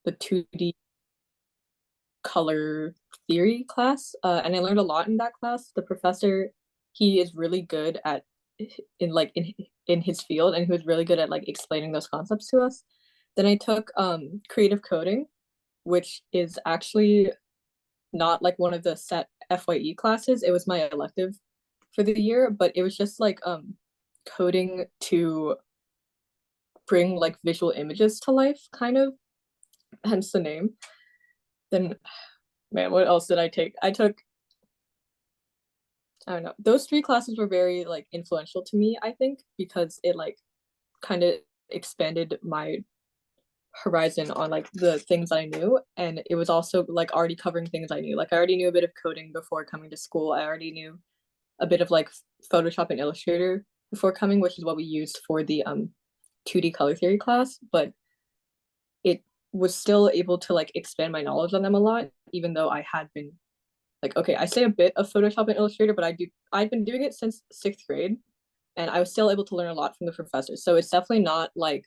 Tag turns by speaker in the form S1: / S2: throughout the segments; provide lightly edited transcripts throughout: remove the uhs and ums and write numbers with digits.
S1: the 2D color theory class, and I learned a lot in that class. The professor, he is really good at in his field, and he was really good at like explaining those concepts to us. Then I took creative coding, which is actually not like one of the set FYE classes. It was my elective for the year, but it was just like coding to bring like visual images to life, kind of, hence the name. Then, man, what else did I take? I don't know. Those three classes were very like influential to me, I think, because it like kind of expanded my horizon on like the things I knew, and it was also like already covering things I knew. Like I already knew a bit of coding before coming to school. I already knew a bit of like Photoshop and Illustrator before coming, which is what we used for the 2D color theory class, but it was still able to like expand my knowledge on them a lot, even though I had been like, okay, I say a bit of Photoshop and Illustrator, but I'd been doing it since sixth grade, and I was still able to learn a lot from the professors. So it's definitely not like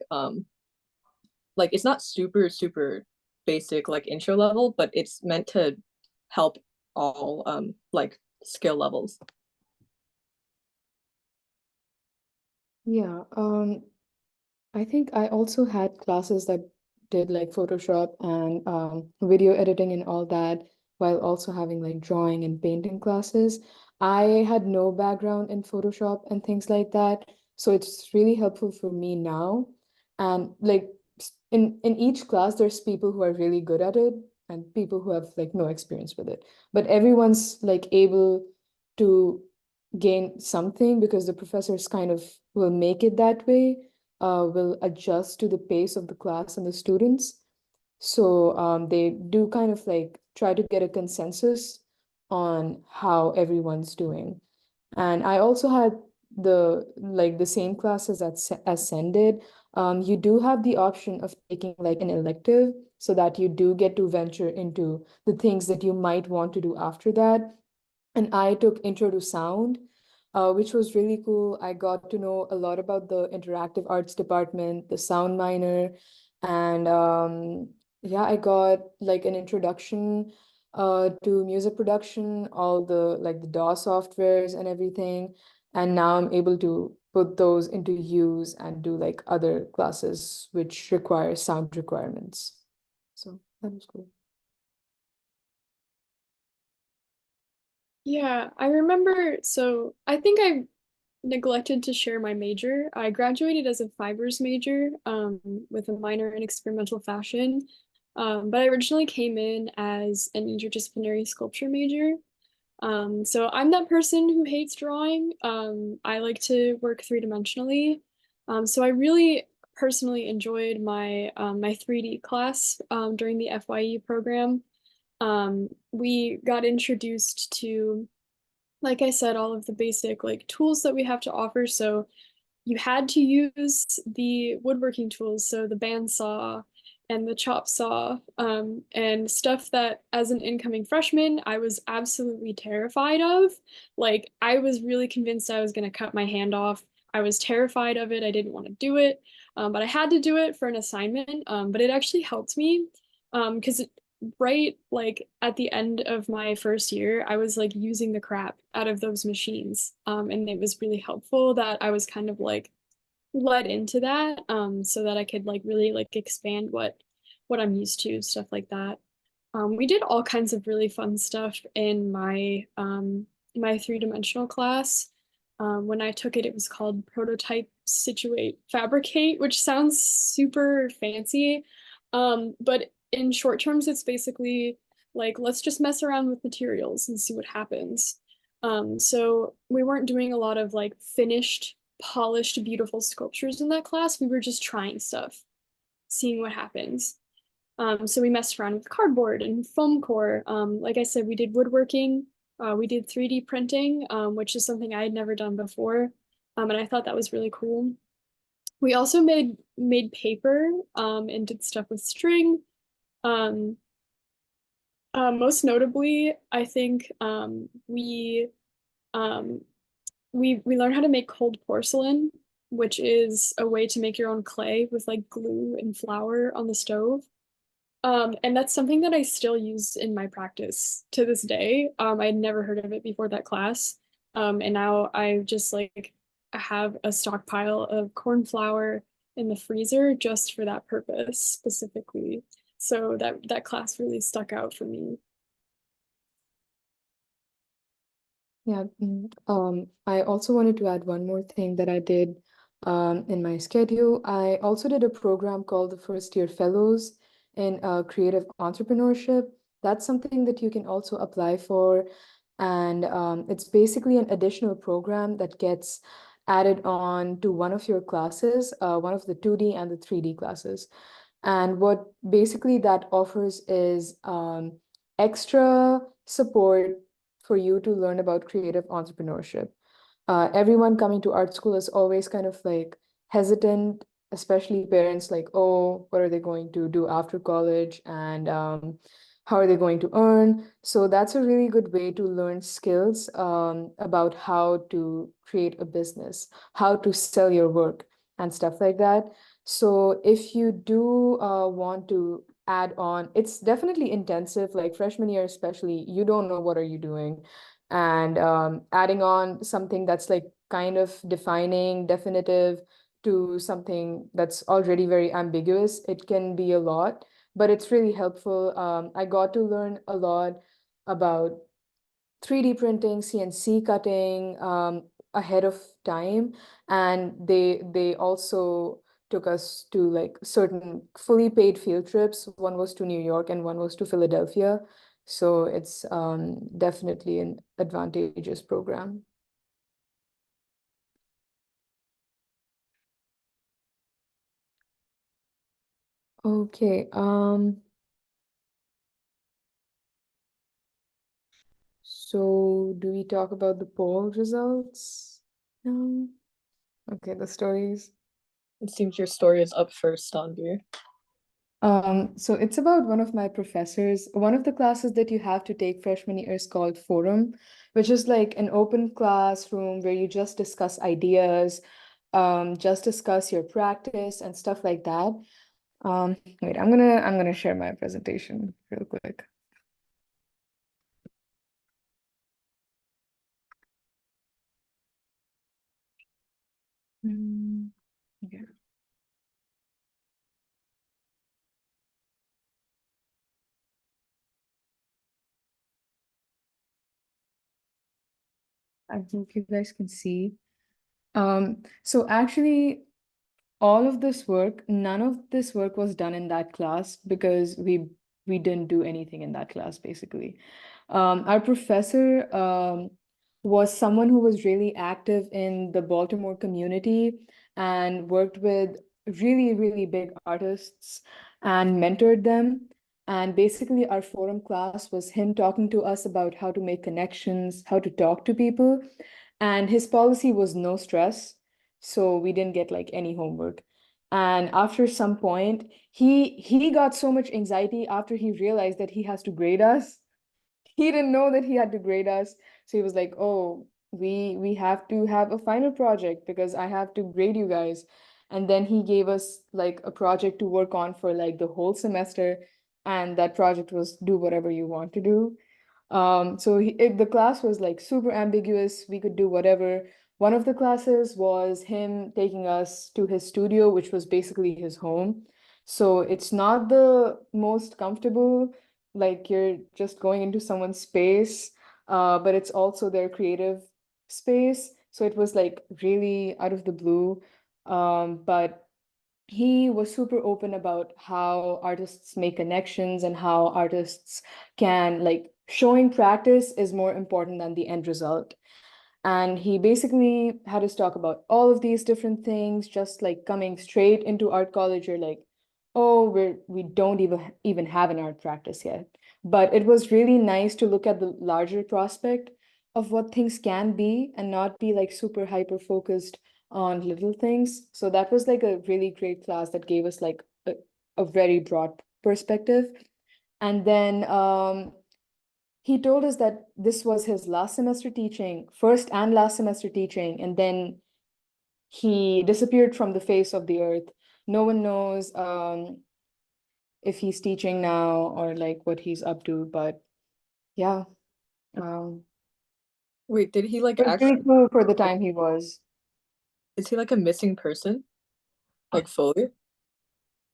S1: it's not super basic like intro level, but it's meant to help all like skill levels.
S2: Yeah, I think I also had classes that did like Photoshop and video editing and all that, while also having like drawing and painting classes. I had no background in Photoshop and things like that, so it's really helpful for me now. And like in each class, there's people who are really good at it and people who have like no experience with it. But everyone's like able to gain something because the professors kind of will make it that way, will adjust to the pace of the class and the students. So they do kind of like try to get a consensus on how everyone's doing. And I also had the same classes as Sen did. You do have the option of taking like an elective so that you do get to venture into the things that you might want to do after that. And I took Intro to Sound, which was really cool. I got to know a lot about the interactive arts department, the sound minor, and yeah, I got like an introduction to music production, all the like the DAW softwares and everything. And now I'm able to put those into use and do like other classes which require sound requirements. So that was cool.
S3: Yeah, I remember. So I think I neglected to share my major. I graduated as a fibers major, with a minor in experimental fashion. But I originally came in as an interdisciplinary sculpture major. So I'm that person who hates drawing. I like to work three-dimensionally. So I really personally enjoyed my 3D class during the FYE program. We got introduced to, like I said, all of the basic like tools that we have to offer. So you had to use the woodworking tools, so the bandsaw and the chop saw, and stuff that as an incoming freshman, I was absolutely terrified of. Like, I was really convinced I was going to cut my hand off. I was terrified of it. I didn't want to do it, but I had to do it for an assignment. But it actually helped me because right like at the end of my first year, I was like using the crap out of those machines. And it was really helpful that I was kind of like led into that, so that I could like really like expand what I'm used to, stuff like that. We did all kinds of really fun stuff in my three-dimensional class. When I took it, it was called Prototype, Situate, Fabricate, which sounds super fancy. But in short terms, it's basically like, let's just mess around with materials and see what happens. So we weren't doing a lot of like finished, polished, beautiful sculptures in that class. We were just trying stuff, seeing what happens. So we messed around with cardboard and foam core. Like I said, we did woodworking. We did 3D printing, which is something I had never done before. And I thought that was really cool. We also made paper, and did stuff with string. Um, Most notably, I think um, we learned how to make cold porcelain, which is a way to make your own clay with like glue and flour on the stove. And that's something that I still use in my practice to this day. I had never heard of it before that class. And now I just like have a stockpile of corn flour in the freezer just for that purpose specifically. So that class really stuck out for me.
S2: Yeah, I also wanted to add one more thing that I did in my schedule. I also did a program called the First Year Fellows in Creative Entrepreneurship. That's something that you can also apply for. And it's basically an additional program that gets added on to one of your classes, one of the 2D and the 3D classes. And what basically that offers is extra support for you to learn about creative entrepreneurship. Everyone coming to art school is always kind of like hesitant, especially parents like, oh, what are they going to do after college? And how are they going to earn? So that's a really good way to learn skills about how to create a business, how to sell your work and stuff like that. So if you do want to add on, it's definitely intensive, like freshman year especially, you don't know what are you doing. And adding on something that's like kind of defining, definitive to something that's already very ambiguous, it can be a lot, but it's really helpful. I got to learn a lot about 3D printing, CNC cutting ahead of time. And they also took us to like certain fully paid field trips. One was to New York and one was to Philadelphia. So it's definitely an advantageous program. Okay, so do we talk about the poll results? No. Okay, the stories.
S1: It seems your story is up first, Dhanviee.
S2: So it's about one of my professors. One of the classes that you have to take freshman year is called Forum, which is like an open classroom where you just discuss ideas, just discuss your practice and stuff like that. Wait, I'm gonna share my presentation real quick. Okay. I hope you guys can see. So actually, all of this work, none of this work was done in that class because we didn't do anything in that class, basically. Our professor was someone who was really active in the Baltimore community and worked with really, really big artists and mentored them. And basically, our forum class was him talking to us about how to make connections, how to talk to people. And his policy was no stress. So we didn't get like any homework. And after some point, he got so much anxiety after he realized that he has to grade us. He didn't know that he had to grade us. So he was like, oh, we have to have a final project because I have to grade you guys. And then he gave us like a project to work on for like the whole semester. And that project was do whatever you want to do. So the class was like super ambiguous. We could do whatever. One of the classes was him taking us to his studio, which was basically his home. So it's not the most comfortable, like you're just going into someone's space, but it's also their creative space. So it was like really out of the blue. But he was super open about how artists make connections and how artists can like showing practice is more important than the end result. And he basically had us talk about all of these different things, just like coming straight into art college. You're like, oh, we don't even have an art practice yet. But it was really nice to look at the larger prospect of what things can be and not be like super hyper focused on little things. So that was like a really great class that gave us like a very broad perspective. And then he told us that this was his last semester teaching, first and last semester teaching, and then he disappeared from the face of the earth. No one knows if he's teaching now or like what he's up to, but yeah.
S1: Wait, did he like
S2: It was really
S1: actually,
S2: cool for the time he was.
S1: is he like a missing person? Like fully?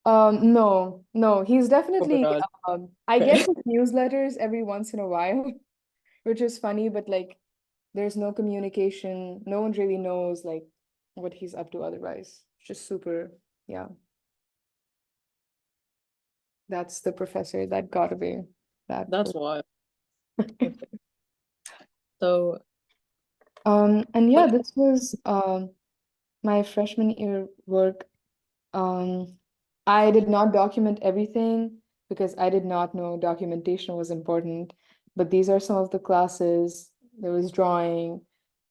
S2: No, he's
S1: Oh my
S2: definitely
S1: God.
S2: I get
S1: Okay.
S2: his newsletters every once in a while, which is funny, but like there's no communication. No one really knows like what he's up to otherwise. It's just super, yeah. That's the professor that got away. That
S1: That's
S2: cool.
S1: wild. Okay. So
S2: And yeah,
S1: what
S2: this was my freshman year work. Um, I did not document everything because I did not know documentation was important. But these are some of the classes. There was drawing.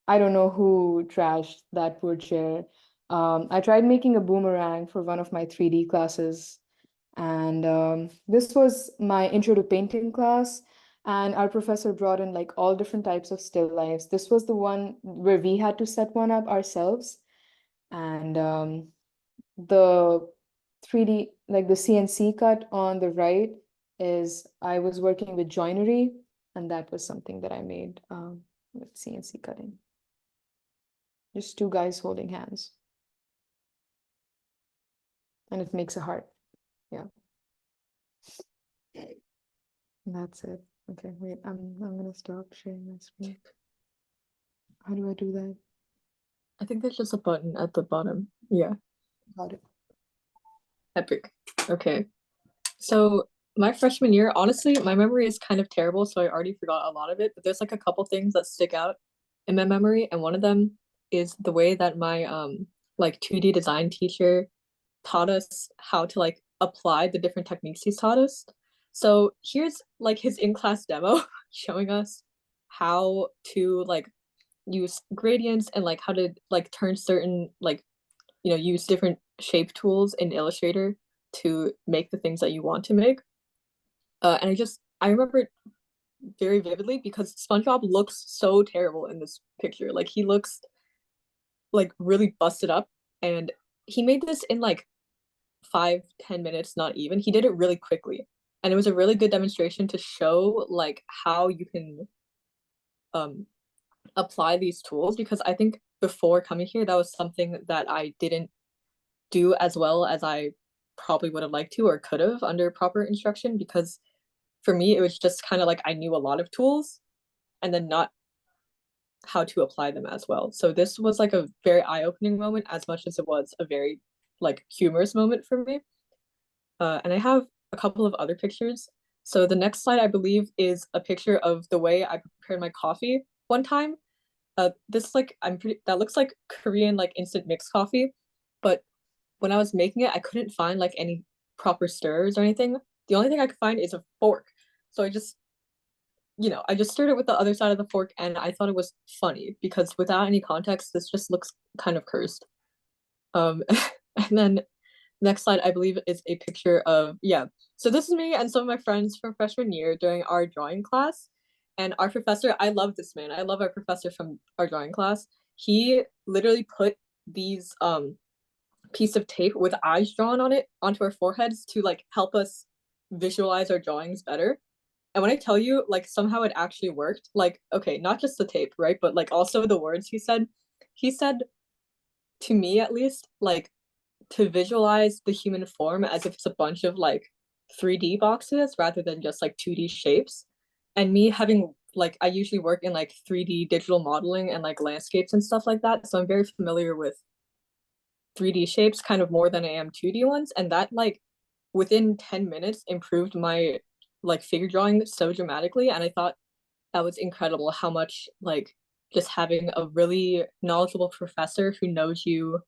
S2: I don't know who trashed that wood chair. I tried making a boomerang for one of my 3D classes. And this was my intro to painting class. And our professor brought in like all different types of still lifes. This was the one where we had to set one up ourselves. And the 3D, like the CNC cut on the right is I was working with joinery, and that was something that I made with CNC cutting. Just two guys holding hands. And it makes a heart. Yeah. That's it. Okay, wait, I'm gonna stop sharing my screen. How do I do that?
S1: I think there's just a button at the bottom. Yeah,
S2: Got it.
S1: epic. Okay. So my freshman year, honestly, my memory is kind of terrible, so I already forgot a lot of it, but there's like a couple things that stick out in my memory, and one of them is the way that my like 2D design teacher taught us how to like apply the different techniques he's taught us. So here's like his in-class demo showing us how to like use gradients and like how to like turn certain like use different shape tools in Illustrator to make the things that you want to make. And I remember it very vividly because SpongeBob looks so terrible in this picture. Like he looks like really busted up, and he made this in like 5-10 minutes, not even. He did it really quickly, and it was a really good demonstration to show like how you can um apply these tools, because I think before coming here that was something that I didn't do as well as I probably would have liked to or could have under proper instruction, because for me it was just kind of like I knew a lot of tools and then not how to apply them as well. So this was like a very eye-opening moment as much as it was a very like humorous moment for me. And I have a couple of other pictures. So the next slide I believe is a picture of the way I prepared my coffee one time. This like that looks like Korean like instant mix coffee, but when I was making it, I couldn't find like any proper stirrers or anything. The only thing I could find is a fork. So I just stirred it with the other side of the fork, and I thought it was funny because without any context, this just looks kind of cursed. And then next slide, I believe, is a picture of, yeah. So this is me and some of my friends from freshman year during our drawing class. And our professor, I love this man. I love our professor from our drawing class. He literally put these piece of tape with eyes drawn on it onto our foreheads to like help us visualize our drawings better. And when I tell you, like somehow it actually worked, like, okay, not just the tape, right? But like also the words he said to me at least, like to visualize the human form as if it's a bunch of like 3D boxes rather than just like 2D shapes. And me having like, I usually work in like 3D digital modeling and like landscapes and stuff like that. So I'm very familiar with 3D shapes kind of more than I am 2D ones. And that like within 10 minutes improved my like figure drawing so dramatically. And I thought that was incredible how much like just having a really knowledgeable professor who knows you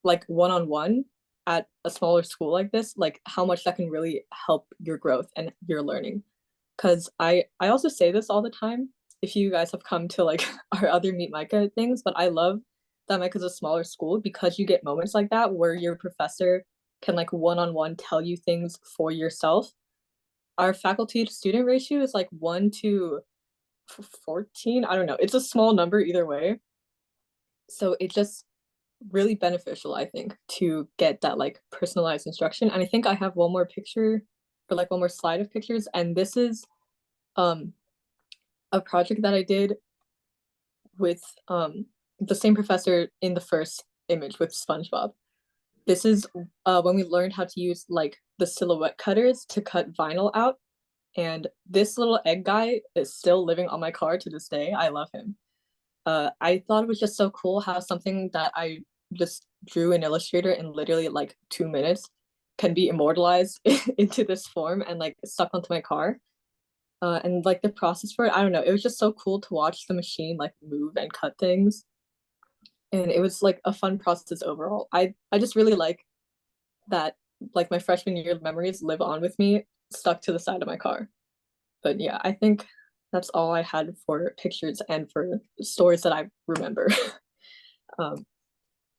S1: like one on one at a smaller school like this, like how much that can really help your growth and your learning. Because I also say this all the time if you guys have come to like our other Meet MICA things, but I love that MICA is a smaller school because you get moments like that where your professor can like one on one tell you things for yourself. Our faculty to student ratio is like 1 to 14. I don't know. It's a small number either way. So it just really beneficial, I think, to get that like personalized instruction. And I think I have one more picture or like one more slide of pictures, and this is um a project that I did with the same professor in the first image with SpongeBob. This is when we learned how to use like the silhouette cutters to cut vinyl out. And this little egg guy is still living on my car to this day. I love him. I thought it was just so cool how something that I just drew in Illustrator in literally like 2 minutes can be immortalized into this form and like stuck onto my car. And like the process for it, I don't know, it was just so cool to watch the machine like move and cut things. And it was like a fun process overall. I just really like that like my freshman year memories live on with me, stuck to the side of my car. But yeah, I think that's all I had for pictures and for stories that I remember. um,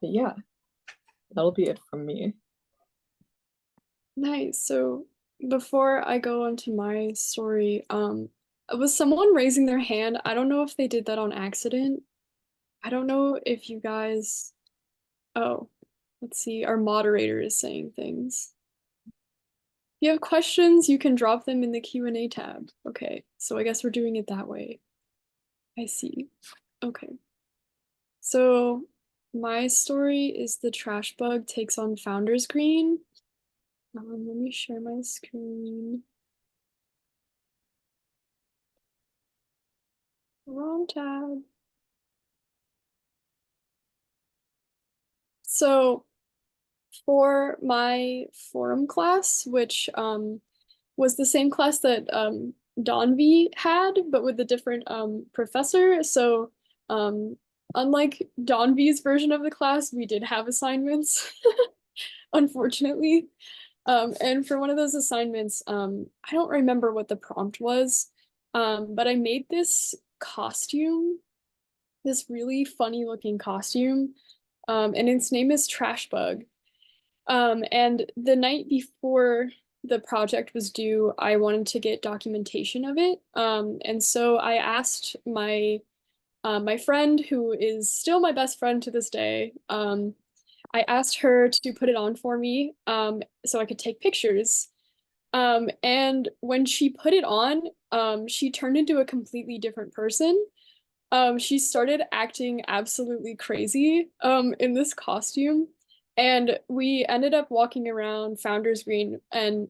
S1: but yeah, that'll be it from me.
S3: Nice. So before I go on to my story, was someone raising their hand? I don't know if they did that on accident. I don't know if you guys, oh, let's see, our moderator is saying things. If you have questions, you can drop them in the Q&A tab. Okay, so I guess we're doing it that way. I see. Okay. So my story is the trash bug takes on Founders Green. Let me share my screen. Wrong tab. So for my forum class, which was the same class that Dhanviee had, but with a different professor. So unlike Dhanvee's version of the class, we did have assignments, unfortunately. And for one of those assignments, I don't remember what the prompt was, but I made this costume, this really funny looking costume, and its name is Trash Bug. And the night before the project was due, I wanted to get documentation of it. And so I asked my friend, who is still my best friend to this day, I asked her to put it on for me, so I could take pictures. And when she put it on, she turned into a completely different person. She started acting absolutely crazy in this costume. And we ended up walking around Founders Green. And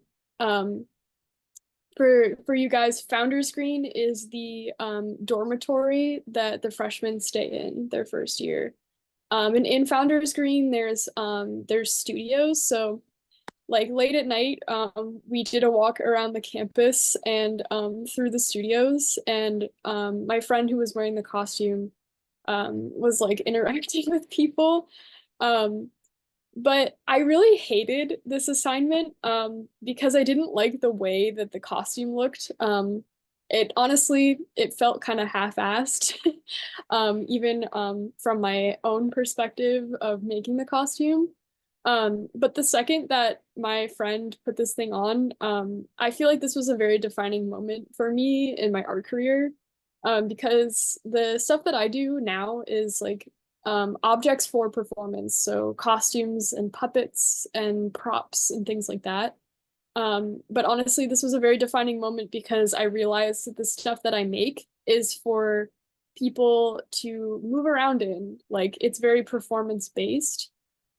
S3: for you guys, Founders Green is the dormitory that the freshmen stay in their first year. And in Founders Green, there's studios. So like late at night, we did a walk around the campus and through the studios. And my friend who was wearing the costume was like interacting with people. But I really hated this assignment because I didn't like the way that the costume looked. It honestly, it felt kind of half-assed, even from my own perspective of making the costume. But the second that my friend put this thing on, I feel like this was a very defining moment for me in my art career. Because the stuff that I do now is like objects for performance, so costumes and puppets and props and things like that. But honestly, this was a very defining moment because I realized that the stuff that I make is for people to move around in. Like it's very performance based.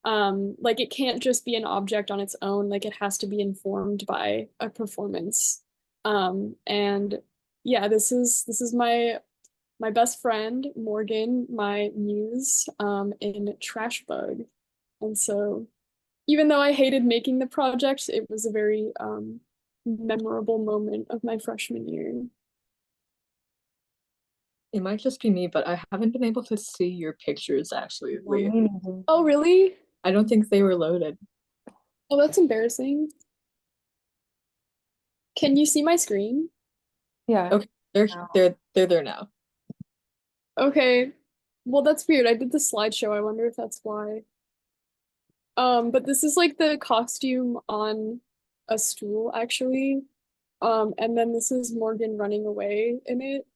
S3: Like it can't just be an object on its own, like it has to be informed by a performance. And yeah, this is my best friend, Morgan, my muse, in Trash Bug. And so even though I hated making the project, it was a very memorable moment of my freshman year.
S1: It might just be me, but I haven't been able to see your pictures actually, Lee.
S3: Oh, really?
S1: I don't think they were loaded.
S3: Oh, that's embarrassing. Can you see my screen?
S2: Yeah.
S1: Okay, they're there now.
S3: Okay. Well, that's weird. I did the slideshow. I wonder if that's why. But this is like the costume on a stool, actually. And then this is Morgan running away in it.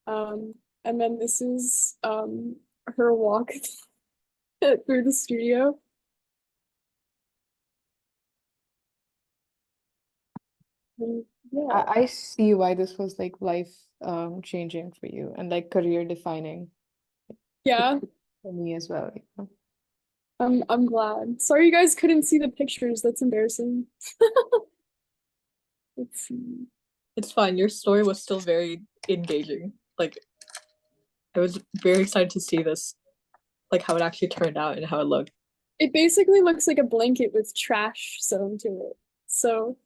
S3: And then this is her walk through the studio. Yeah.
S2: I see why this was like life changing for you and like career defining
S3: Yeah.
S2: for me as well.
S3: I'm glad. Sorry you guys couldn't see the pictures. That's embarrassing. Let's see.
S1: It's fine. Your story was still very engaging. Like, I was very excited to see this, like how it actually turned out and how it looked.
S3: It basically looks like a blanket with trash sewn to it. So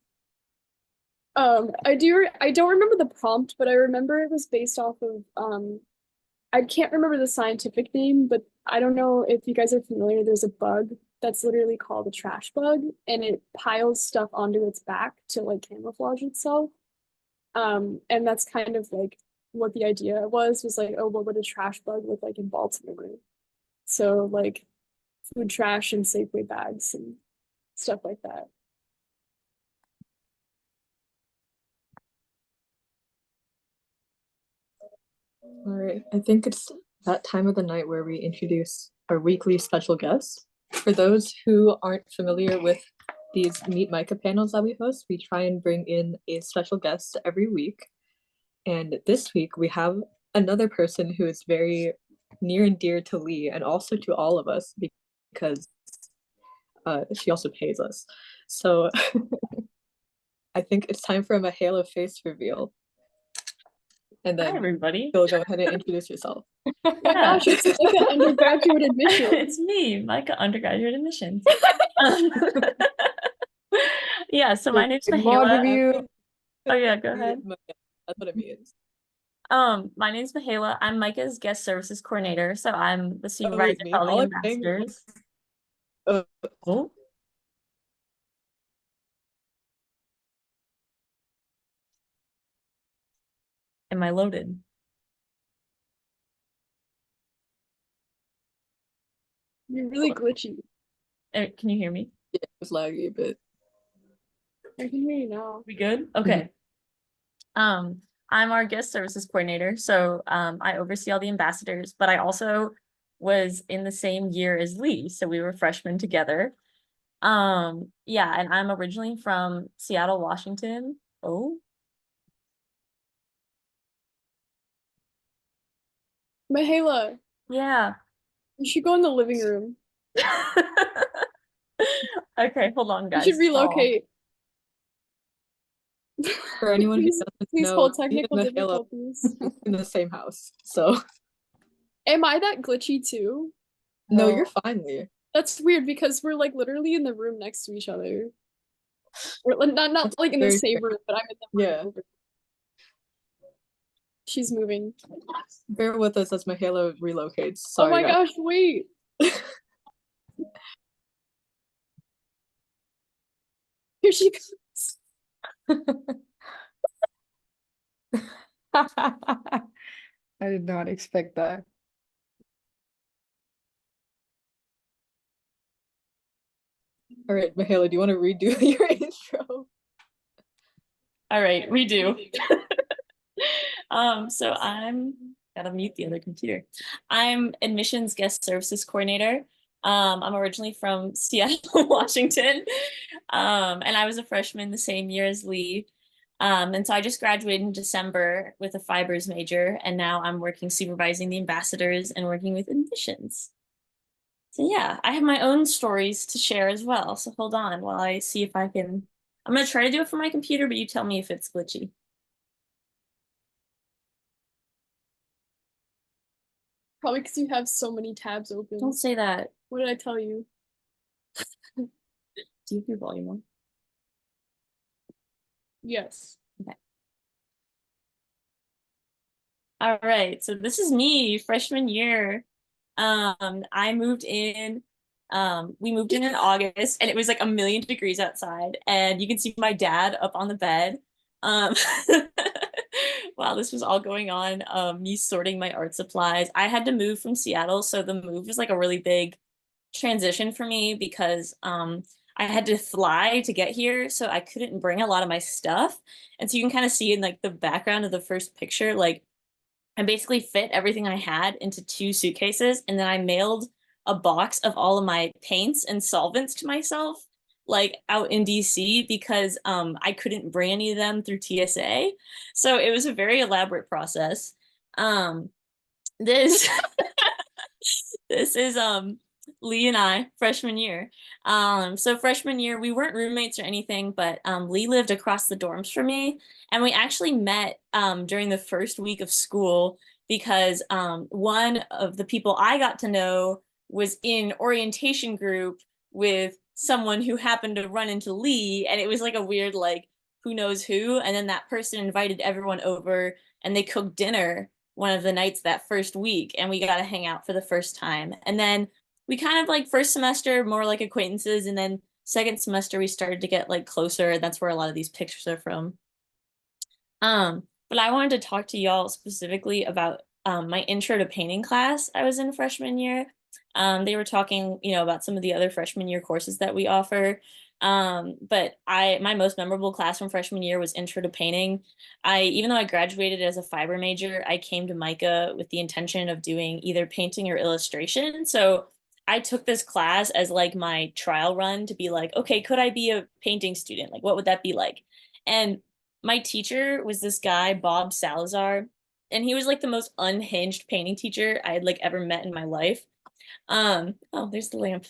S3: I don't remember the prompt, but I remember it was based off of I can't remember the scientific name, but I don't know if you guys are familiar. There's a bug that's literally called a trash bug, and it piles stuff onto its back to like camouflage itself. And that's kind of like what the idea was like, oh, what would a trash bug look like in Baltimore? So like food trash and Safeway bags and stuff like that.
S1: All right, I think it's that time of the night where we introduce our weekly special guests. For those who aren't familiar with these Meet MICA panels that we host, we try and bring in a special guest every week. And this week we have another person who is very near and dear to Lee and also to all of us because she also pays us. So I think it's time for a Michaela face reveal. And
S4: Hi,
S1: then
S4: everybody.
S1: you'll go ahead and introduce yourself.
S3: Oh my gosh, it's MICA Undergraduate Admission.
S4: It's me, MICA Undergraduate Admission. Yeah, so my name's
S2: Mod
S4: Michaela.
S2: review.
S4: Oh yeah, go ahead.
S1: That's what it means.
S4: My name's Michaela. I'm MICA's guest services coordinator, so I'm the
S1: wait,
S4: supervisor
S1: me?
S4: for all the
S1: All I'm saying-
S4: ambassadors. Oh. Am I loaded?
S3: You're really glitchy.
S4: Can you hear me?
S1: Yeah, it was laggy a bit.
S3: I can hear you now.
S4: We good? Okay. I'm our guest services coordinator, so I oversee all the ambassadors, but I also was in the same year as Lee, so we were freshmen together. Yeah, and I'm originally from Seattle, Washington. Oh,
S3: Michaela,
S4: yeah.
S3: you should go in the living room.
S4: Okay, hold on,
S3: You
S4: guys.
S3: should relocate.
S1: For anyone who
S3: Please-
S1: doesn't
S3: Please
S1: know,
S3: hold
S1: Lee and
S3: technical
S1: Michaela
S3: difficulties.
S1: in the same house. So
S3: Am I that glitchy too?
S1: no,
S2: No.
S1: you're fine, Lee.
S3: That's weird because we're like literally in the room next to each other. Or not
S1: That's
S3: like in the
S1: very
S3: same
S1: fair.
S3: room, but I'm in the room
S1: Yeah.
S3: over. She's moving.
S1: Bear with us as Michaela relocates.
S3: Oh
S1: Sorry,
S3: my
S1: guys.
S3: gosh, wait. Here she comes.
S2: I did not expect that.
S1: All right, Michaela, do you want to redo your intro?
S4: All right, redo. So I'm gotta mute the other computer. I'm admissions guest services coordinator. I'm originally from Seattle, Washington. And I was a freshman the same year as Lee. And so I just graduated in December with a fibers major, and now I'm working supervising the ambassadors and working with admissions. So yeah, I have my own stories to share as well. So hold on while I see if I can. I'm gonna try to do it from my computer, but you tell me if it's glitchy.
S3: Probably because you have so many tabs open.
S4: Don't say that.
S3: What did I tell you?
S4: Do you have your volume on?
S3: Yes.
S4: All right, so this is me, freshman year. I moved in, we moved in August, and it was like 1,000,000 degrees outside, and you can see my dad up on the bed. While this was all going on, me sorting my art supplies. I had to move from Seattle, so the move was like a really big transition for me because I had to fly to get here, so I couldn't bring a lot of my stuff. And so you can kind of see in like the background of the first picture, like I basically fit everything I had into 2 suitcases, and then I mailed a box of all of my paints and solvents to myself, like out in DC, because I couldn't bring any of them through TSA. So it was a very elaborate process. This this is Lee and I, freshman year. So freshman year, we weren't roommates or anything, but Lee lived across the dorms from me. And we actually met during the first week of school because one of the people I got to know was in orientation group with someone who happened to run into Lee. And it was like a weird, like, who knows who. And then that person invited everyone over and they cooked dinner one of the nights that first week, and we got to hang out for the first time. And then we kind of like first semester more like acquaintances, and then second semester we started to get like closer, and that's where a lot of these pictures are from. But I wanted to talk to y'all specifically about my intro to painting class I was in freshman year. They were talking, about some of the other freshman year courses that we offer. But my most memorable class from freshman year was intro to painting. Even though I graduated as a fiber major, I came to MICA with the intention of doing either painting or illustration. So I took this class as like my trial run to be like, okay, could I be a painting student? Like, what would that be like? And my teacher was this guy, Bob Salazar, and he was like the most unhinged painting teacher I had like ever met in my life. Oh, there's the lamp.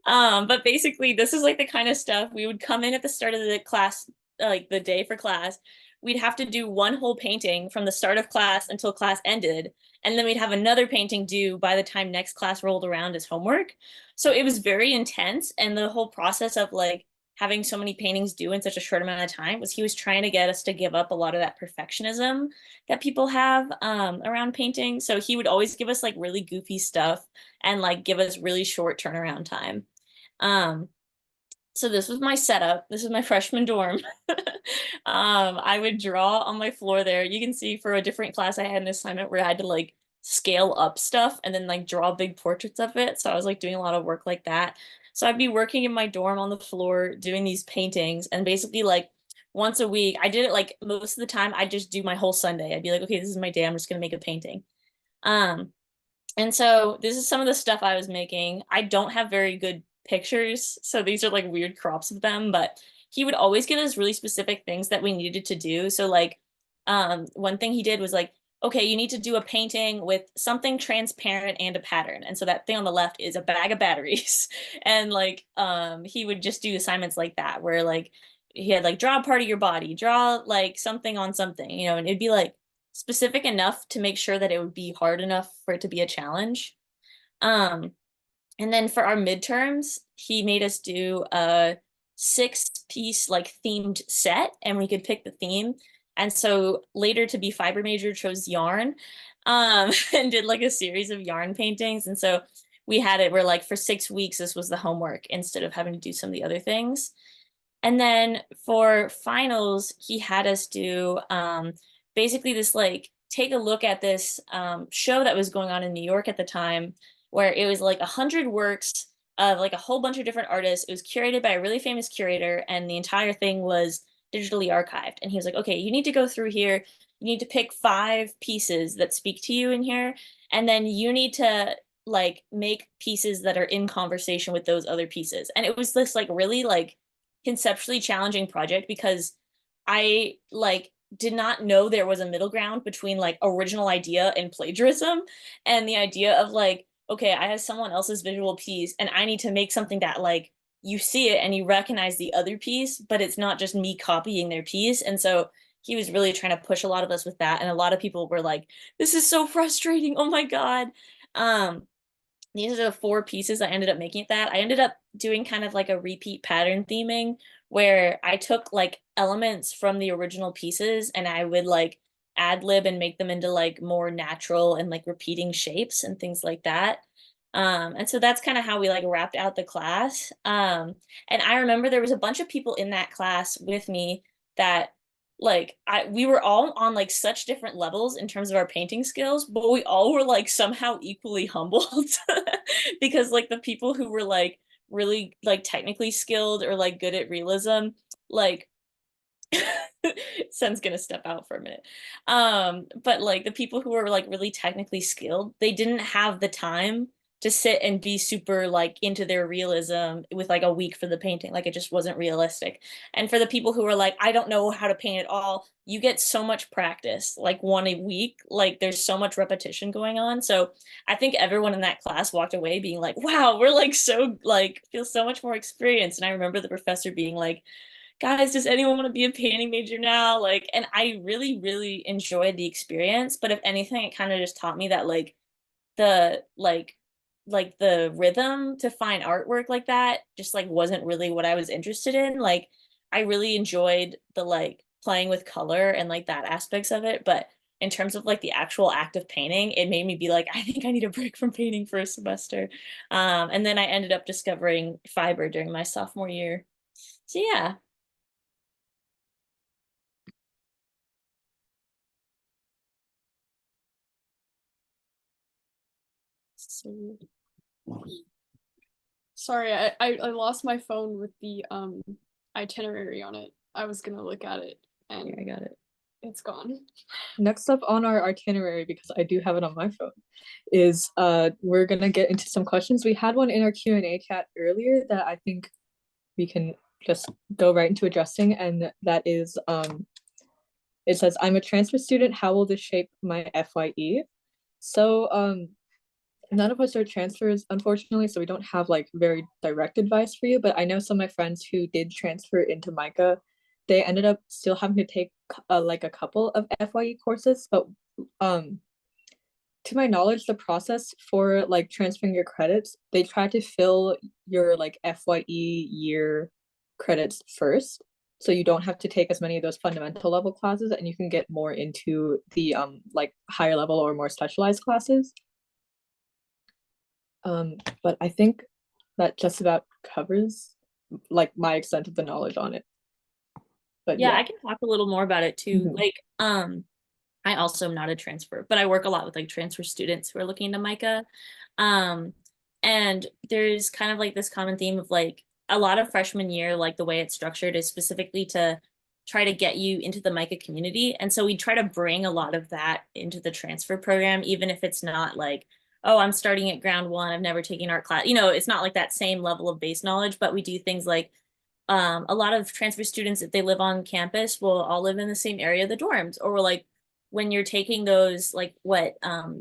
S4: But basically this is like the kind of stuff we would come in at the start of the class, like the day for class. We'd have to do one whole painting from the start of class until class ended. And then we'd have another painting due by the time next class rolled around as homework. So it was very intense. And the whole process of like having so many paintings due in such a short amount of time was he was trying to get us to give up a lot of that perfectionism that people have around painting. So he would always give us like really goofy stuff and like give us really short turnaround time. So this was my setup. This is my freshman dorm. I would draw on my floor there. You can see for a different class, I had an assignment where I had to like scale up stuff and then like draw big portraits of it. So I was like doing a lot of work like that. So I'd be working in my dorm on the floor doing these paintings, and basically like once a week, I did it like most of the time. I just do my whole Sunday. I'd be like, okay, this is my day. I'm just gonna make a painting. And so this is some of the stuff I was making. I don't have very good pictures, so these are like weird crops of them, but he would always give us really specific things that we needed to do. So like one thing he did was like, okay, you need to do a painting with something transparent and a pattern. And so that thing on the left is a bag of batteries. And like he would just do assignments like that where like he had like draw a part of your body, draw like something on something, and it'd be like specific enough to make sure that it would be hard enough for it to be a challenge. And then for our midterms, he made us do a 6-piece like themed set, and we could pick the theme. And so later to be fiber major chose yarn, and did like a series of yarn paintings. And so we had it where like for 6 weeks, this was the homework instead of having to do some of the other things. And then for finals, he had us do basically this like take a look at this show that was going on in New York at the time, where it was like 100 works of like a whole bunch of different artists. It was curated by a really famous curator, and the entire thing was digitally archived. And he was like, okay, you need to go through here. You need to pick 5 pieces that speak to you in here. And then you need to like make pieces that are in conversation with those other pieces. And it was this like really like conceptually challenging project because I like did not know there was a middle ground between like original idea and plagiarism, and the idea of like, okay, I have someone else's visual piece and I need to make something that like you see it and you recognize the other piece, but it's not just me copying their piece. And so he was really trying to push a lot of us with that. And a lot of people were like, this is so frustrating. Oh my God. These are the 4 pieces I ended up making it that. I ended up doing kind of like a repeat pattern theming where I took like elements from the original pieces and I would like ad lib and make them into like more natural and like repeating shapes and things like that. And so that's kind of how we like wrapped out the class. And I remember there was a bunch of people in that class with me that like we were all on like such different levels in terms of our painting skills, but we all were like somehow equally humbled because like the people who were like really like technically skilled or like good at realism, like Sen's gonna step out for a minute. But like the people who were like really technically skilled, they didn't have the time to sit and be super like into their realism with like a week for the painting. Like it just wasn't realistic. And for the people who were like, I don't know how to paint at all, you get so much practice, like 1 a week. Like there's so much repetition going on. So I think everyone in that class walked away being like, wow, we're like so like feel so much more experienced. And I remember the professor being like, guys, does anyone want to be a painting major now? Like, and I really, really enjoyed the experience. But if anything, it kind of just taught me that the like the rhythm to find artwork like that just like wasn't really what I was interested in. Like I really enjoyed the like playing with color and like that aspects of it. But in terms of like the actual act of painting, it made me be like, I think I need a break from painting for a semester. And then I ended up discovering fiber during my sophomore year. So yeah. So
S3: Sorry, I lost my phone with the itinerary on it. I was gonna look at it and
S4: I got it.
S3: it's gone.
S1: Next up on our itinerary, because I do have it on my phone, is we're gonna get into some questions. We had one in our Q&A chat earlier that I think we can just go right into addressing, and that is it says, I'm a transfer student, how will this shape my FYE? So none of us are transfers, unfortunately, so we don't have like very direct advice for you, but I know some of my friends who did transfer into MICA, they ended up still having to take like a couple of FYE courses, but to my knowledge, the process for like transferring your credits, they try to fill your like FYE year credits first, so you don't have to take as many of those fundamental level classes, and you can get more into the like higher level or more specialized classes. But I think that just about covers like my extent of the knowledge on it. But
S4: Yeah,
S1: yeah.
S4: I can talk a little more about it too.
S1: Mhm.
S4: Like, I also am not a transfer, but I work a lot with like transfer students who are looking into MICA. And there's kind of like this common theme of like a lot of freshman year, like the way it's structured is specifically to try to get you into the MICA community. And so we try to bring a lot of that into the transfer program, even if it's not like, oh, I'm starting at ground one, I've never taken art class. You know, it's not like that same level of base knowledge, but we do things like a lot of transfer students, if they live on campus, will all live in the same area of the dorms, or like when you're taking those, like what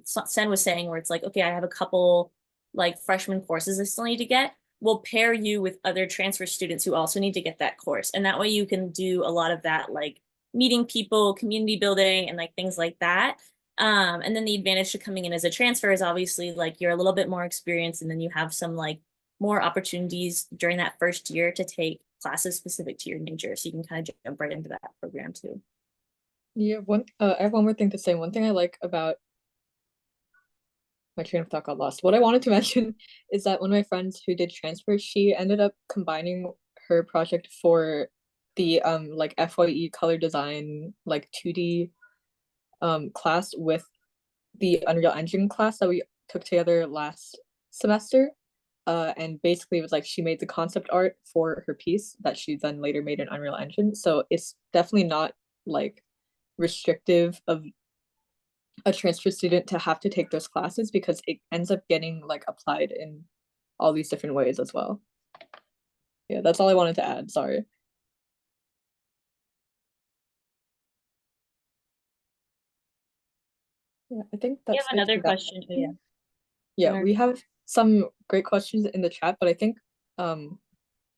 S4: Sen was saying, where it's like, okay, I have a couple like freshman courses I still need to get, we'll pair you with other transfer students who also need to get that course. And that way you can do a lot of that, like meeting people, community building, and like things like that. And then the advantage to coming in as a transfer is obviously like you're a little bit more experienced, and then you have some like more opportunities during that first year to take classes specific to your major, so you can kind of jump right into that program too.
S1: Yeah, I have one more thing to say. One thing I like about my train of thought got lost. What I wanted to mention is that one of my friends who did transfer, she ended up combining her project for the like FYE color design like 2D class with the Unreal Engine class that we took together last semester. And basically it was like she made the concept art for her piece that she then later made in Unreal Engine. So it's definitely not like restrictive of a transfer student to have to take those classes, because it ends up getting like applied in all these different ways as well. Yeah, that's all I wanted to add. Sorry. Yeah, I think
S4: We
S1: that's
S4: have
S1: it
S4: another
S1: for that.
S4: question. Oh, yeah.
S1: Yeah, we have some great questions in the chat, but I think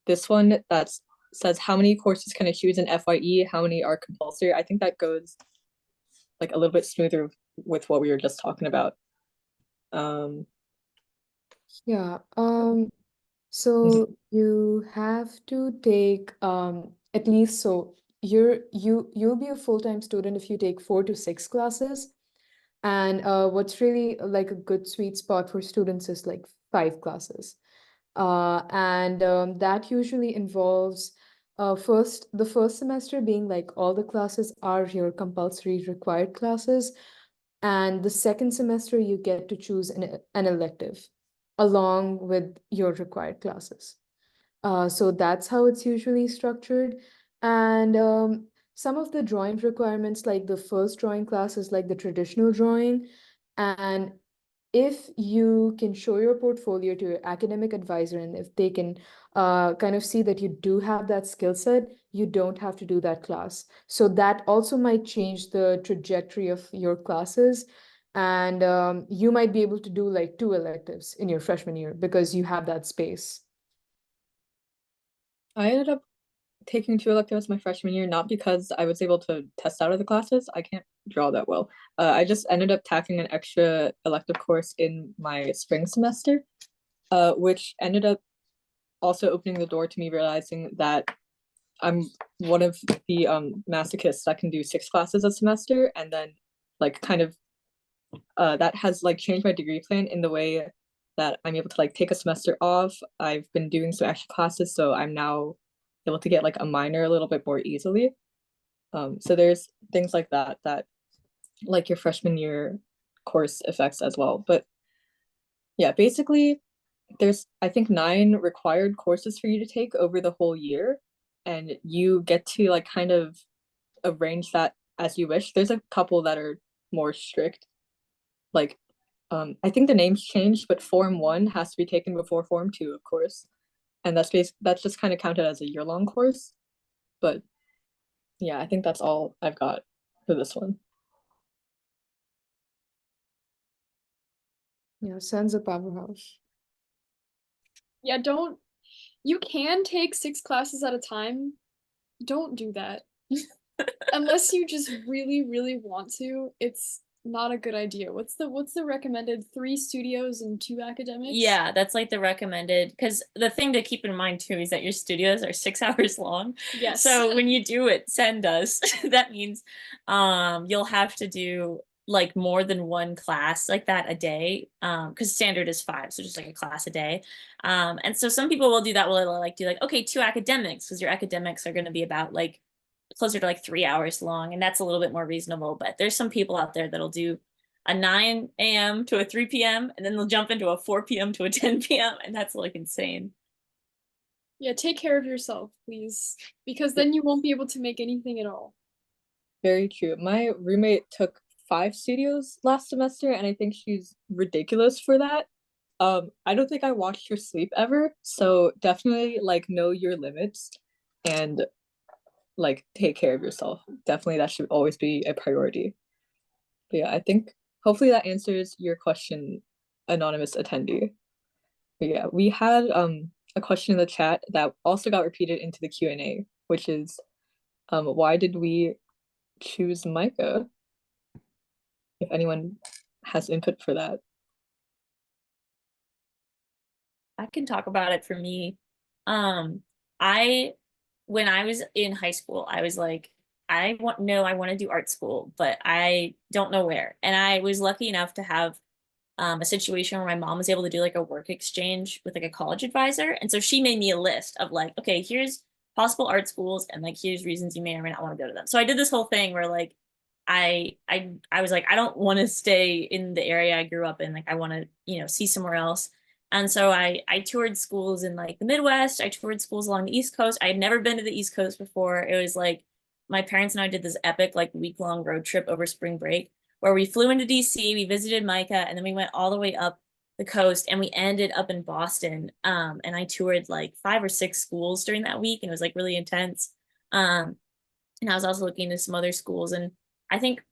S1: this one that says, how many courses can I choose in FYE? How many are compulsory? I think that goes like a little bit smoother with what we were just talking about.
S2: Yeah. So you have to take at least, so you'll be a full-time student if you take 4 to 6 classes. And what's really like a good sweet spot for students is like 5 classes. And that usually involves the first semester being like all the classes are your compulsory required classes. And the second semester, you get to choose an elective along with your required classes. So that's how it's usually structured. And some of the drawing requirements, like the first drawing class is like the traditional drawing. And if you can show your portfolio to your academic advisor, and if they can kind of see that you do have that skill set, you don't have to do that class. So that also might change the trajectory of your classes. And you might be able to do like 2 electives in your freshman year because you have that space.
S1: I ended up taking 2 electives my freshman year, not because I was able to test out of the classes. I can't draw that well. I just ended up tacking an extra elective course in my spring semester, which ended up also opening the door to me realizing that I'm one of the masochists that can do 6 classes a semester, and then like kind of that has like changed my degree plan in the way that I'm able to like take a semester off. I've been doing some extra classes, so I'm now able to get like a minor a little bit more easily. So there's things like that that like your freshman year course affects as well. But yeah, basically there's I think 9 required courses for you to take over the whole year, and you get to like kind of arrange that as you wish. There's a couple that are more strict, like I think the names changed, but Form 1 has to be taken before Form 2, of course. And that's just kind of counted as a year-long course. But yeah, I think that's all I've got for this one.
S2: Yeah, Sen's a powerhouse.
S3: Yeah, you can take 6 classes at a time. Don't do that. Unless you just really, really want to, it's not a good idea. What's the recommended 3 studios and 2 academics?
S4: Yeah, that's like the recommended, because the thing to keep in mind too is that your studios are 6 hours long.
S3: Yes.
S4: So when you do it, Sen does, that means you'll have to do like more than 1 class like that a day, because standard is 5, so just like a class a day. And so some people will do that, will like do like, okay, 2 academics, because your academics are going to be about like closer to like 3 hours long, and that's a little bit more reasonable. But there's some people out there that'll do a 9 a.m. to a 3 p.m. and then they'll jump into a 4 p.m. to a 10 p.m. and that's like insane.
S3: Yeah, take care of yourself, please, because then you won't be able to make anything at all.
S1: Very true. My roommate took 5 studios last semester, and I think she's ridiculous for that. I don't think I watched her sleep ever, so definitely like know your limits and like take care of yourself. Definitely that should always be a priority. But yeah, I think hopefully that answers your question, anonymous attendee. But yeah, we had a question in the chat that also got repeated into the Q&A, which is why did we choose MICA? If anyone has input for that.
S4: I can talk about it for me. I when I was in high school, I was like, I want to do art school, but I don't know where. And I was lucky enough to have a situation where my mom was able to do like a work exchange with like a college advisor. And so she made me a list of like, okay, here's possible art schools and like here's reasons you may or may not want to go to them. So I did this whole thing where like I was like, I don't want to stay in the area I grew up in. Like I want to, see somewhere else. And so I toured schools in like the Midwest. I toured schools along the East Coast. I had never been to the East Coast before. It was like my parents and I did this epic like week-long road trip over spring break where we flew into DC, we visited MICA, and then we went all the way up the coast and we ended up in Boston. And I toured like 5 or 6 schools during that week, and it was like really intense. And I was also looking into some other schools. And I think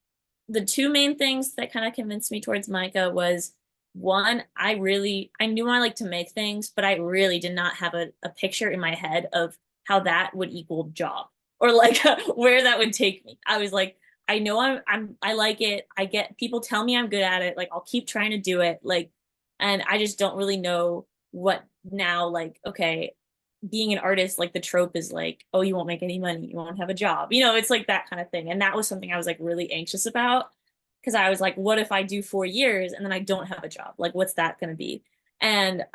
S4: the 2 main things that kind of convinced me towards MICA was, one, I knew I liked to make things, but I really did not have a picture in my head of how that would equal job or like where that would take me. I was like, I know I like it. I get people tell me I'm good at it. Like I'll keep trying to do it. Like, and I just don't really know what now, like, okay, being an artist, like the trope is like, oh, you won't make any money, you won't have a job. It's like that kind of thing. And that was something I was like really anxious about because I was like, what if I do 4 years and then I don't have a job? Like, what's that going to be? And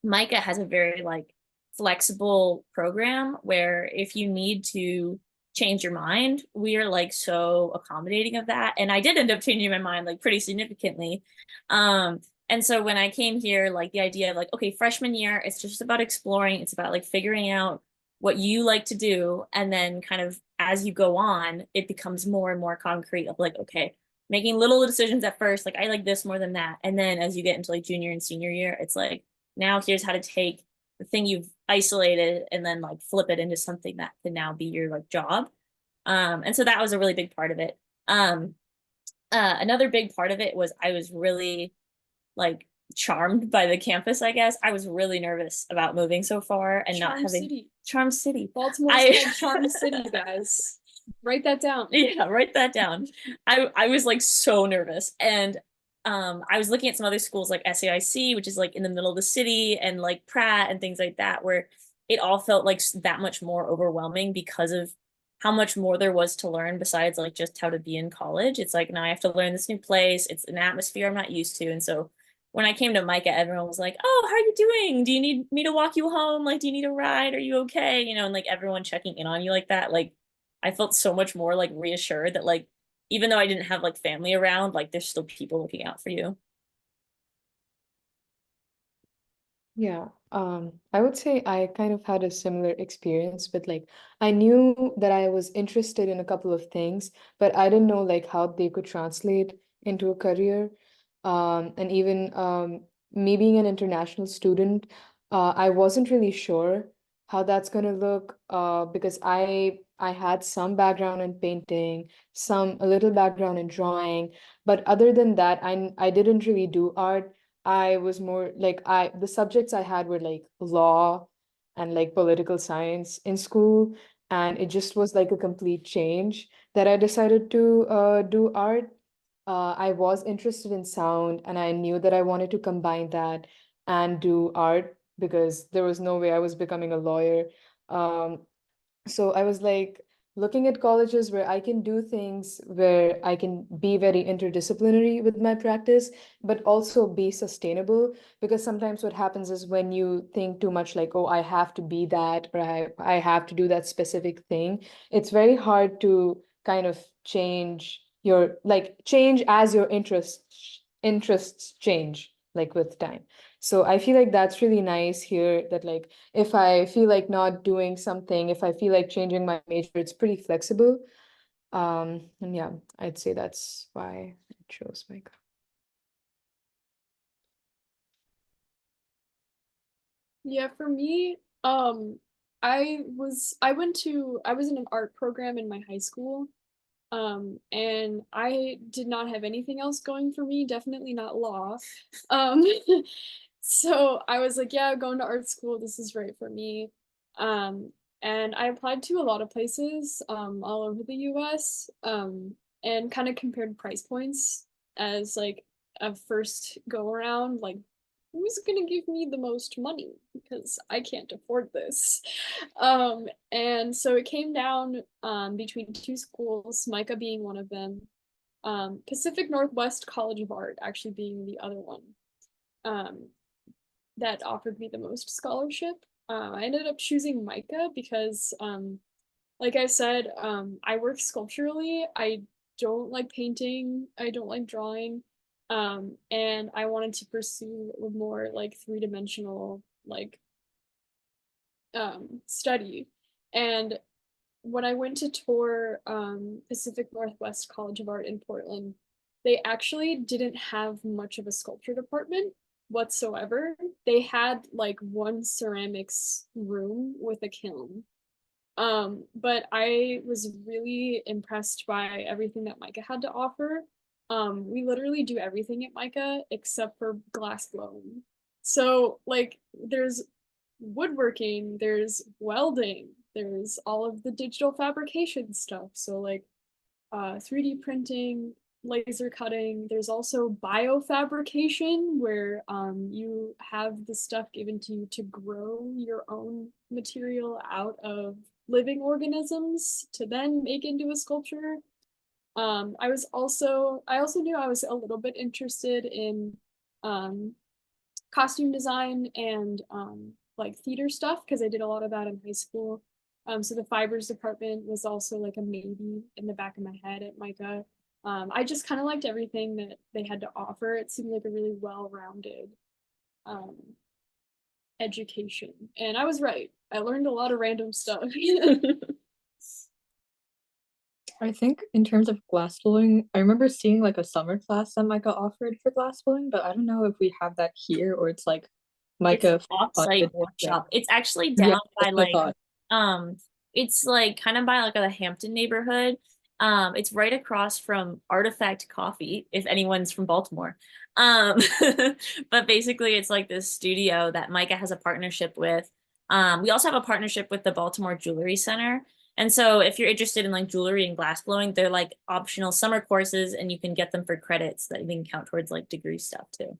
S4: MICA has a very like flexible program where if you need to change your mind, we are like so accommodating of that. And I did end up changing my mind like pretty significantly. And so when I came here, like the idea of like, okay, freshman year, it's just about exploring. It's about like figuring out what you like to do, and then kind of as you go on, it becomes more and more concrete of like, okay, making little decisions at first, like I like this more than that. And then as you get into like junior and senior year, it's like, now here's how to take the thing you've isolated and then like flip it into something that can now be your like job. And so that was a really big part of it. Another big part of it was I was really like charmed by the campus, I guess. I was really nervous about moving so far and not having
S3: City.
S4: Charm City.
S3: Baltimore's called Charm City, guys. Write that down.
S4: Yeah, write that down. I was like so nervous. And I was looking at some other schools like SAIC, which is like in the middle of the city, and like Pratt and things like that, where it all felt like that much more overwhelming because of how much more there was to learn besides like just how to be in college. It's like, now I have to learn this new place. It's an atmosphere I'm not used to. And so when I came to MICA, everyone was like, oh, how are you doing? Do you need me to walk you home? Like, do you need a ride? Are you okay? You know, and like everyone checking in on you like that. Like, I felt so much more like reassured that like, even though I didn't have like family around, like there's still people looking out for you.
S2: Yeah, I would say I kind of had a similar experience, but like I knew that I was interested in a couple of things, but I didn't know like how they could translate into a career. And even me being an international student, I wasn't really sure how that's gonna look, because I had some background in painting, a little background in drawing, but other than that, I didn't really do art. I was more like the subjects I had were like law and like political science in school, and it just was like a complete change that I decided to do art. I was interested in sound, and I knew that I wanted to combine that and do art because there was no way I was becoming a lawyer. Um, so I was like looking at colleges where I can do things where I can be very interdisciplinary with my practice, but also be sustainable. Because sometimes what happens is when you think too much like, oh, I have to be that, or I have to do that specific thing, it's very hard to kind of change as your interests change like with time. So I feel like that's really nice here that like if I feel like not doing something, if I feel like changing my major, it's pretty flexible. And yeah, I'd say that's why I chose MICA.
S3: Yeah, for me, I was in an art program in my high school. And I did not have anything else going for me, definitely not law. Um, so I was like, yeah, going to art school, this is right for me. Um, and I applied to a lot of places, all over the US, and kind of compared price points as like a first go around, like who's gonna give me the most money because I can't afford this. And so it came down between two schools, MICA being one of them, Pacific Northwest College of Art actually being the other one, um, that offered me the most scholarship. I ended up choosing MICA because, like I said, I work sculpturally. I don't like painting. I don't like drawing. And I wanted to pursue a more like three-dimensional like study. And when I went to tour Pacific Northwest College of Art in Portland, they actually didn't have much of a sculpture department whatsoever. They had like one ceramics room with a kiln. But I was really impressed by everything that MICA had to offer. We literally do everything at MICA except for glass blowing. So like there's woodworking, there's welding, there's all of the digital fabrication stuff. So like 3D printing, laser cutting. There's also biofabrication where you have the stuff given to you to grow your own material out of living organisms to then make into a sculpture. I also knew I was a little bit interested in costume design and like theater stuff because I did a lot of that in high school. So the fibers department was also like a maybe in the back of my head at MICA. I just kind of liked everything that they had to offer. It seemed like a really well-rounded um, education. And I was right. I learned a lot of random stuff.
S1: I think in terms of glassblowing, I remember seeing like a summer class that MICA offered for glassblowing, but I don't know if we have that here or it's like
S4: It's
S1: MICA
S4: an off-site
S1: funded thing.
S4: workshop. It's actually
S1: Yeah,
S4: down by
S1: that's what I
S4: like
S1: thought.
S4: it's like kind of by like the Hampton neighborhood. It's right across from Artifact Coffee, if anyone's from Baltimore. But basically it's like this studio that MICA has a partnership with. We also have a partnership with the Baltimore Jewelry Center. And so if you're interested in like jewelry and glass blowing, they're like optional summer courses and you can get them for credits that you can count towards like degree stuff too.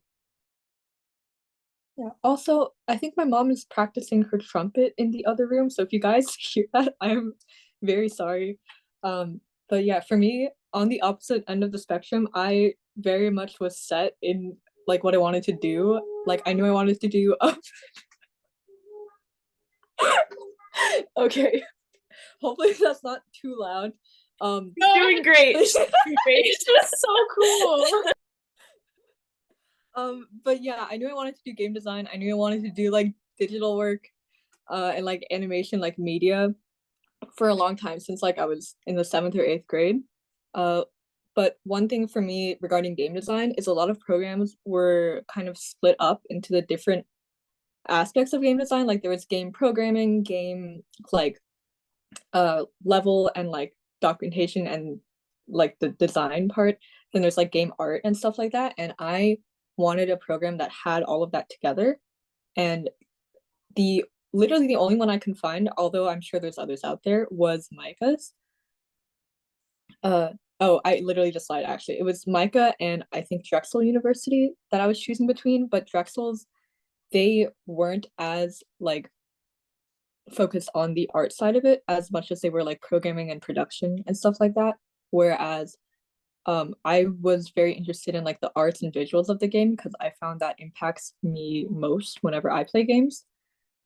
S1: Yeah. Also, I think my mom is practicing her trumpet in the other room. So if you guys hear that, I'm very sorry. But yeah, for me, on the opposite end of the spectrum, I very much was set in like what I wanted to do. Like I knew I wanted to do okay. Hopefully that's not too loud.
S4: Doing great. Doing great.
S3: So cool.
S1: But yeah, I knew I wanted to do game design. I knew I wanted to do like digital work, and like animation, like media for a long time since like I was in the 7th or 8th grade. But one thing for me regarding game design is a lot of programs were kind of split up into the different aspects of game design. Like there was game programming, game like level and like documentation and like the design part. Then there's like game art and stuff like that. And I wanted a program that had all of that together. And the literally the only one I can find, although I'm sure there's others out there, was MICA's. Oh, I literally just lied actually. It was MICA and I think Drexel University that I was choosing between, but Drexel's they weren't as like focused on the art side of it as much as they were like programming and production and stuff like that. Whereas I was very interested in like the arts and visuals of the game because I found that impacts me most whenever I play games.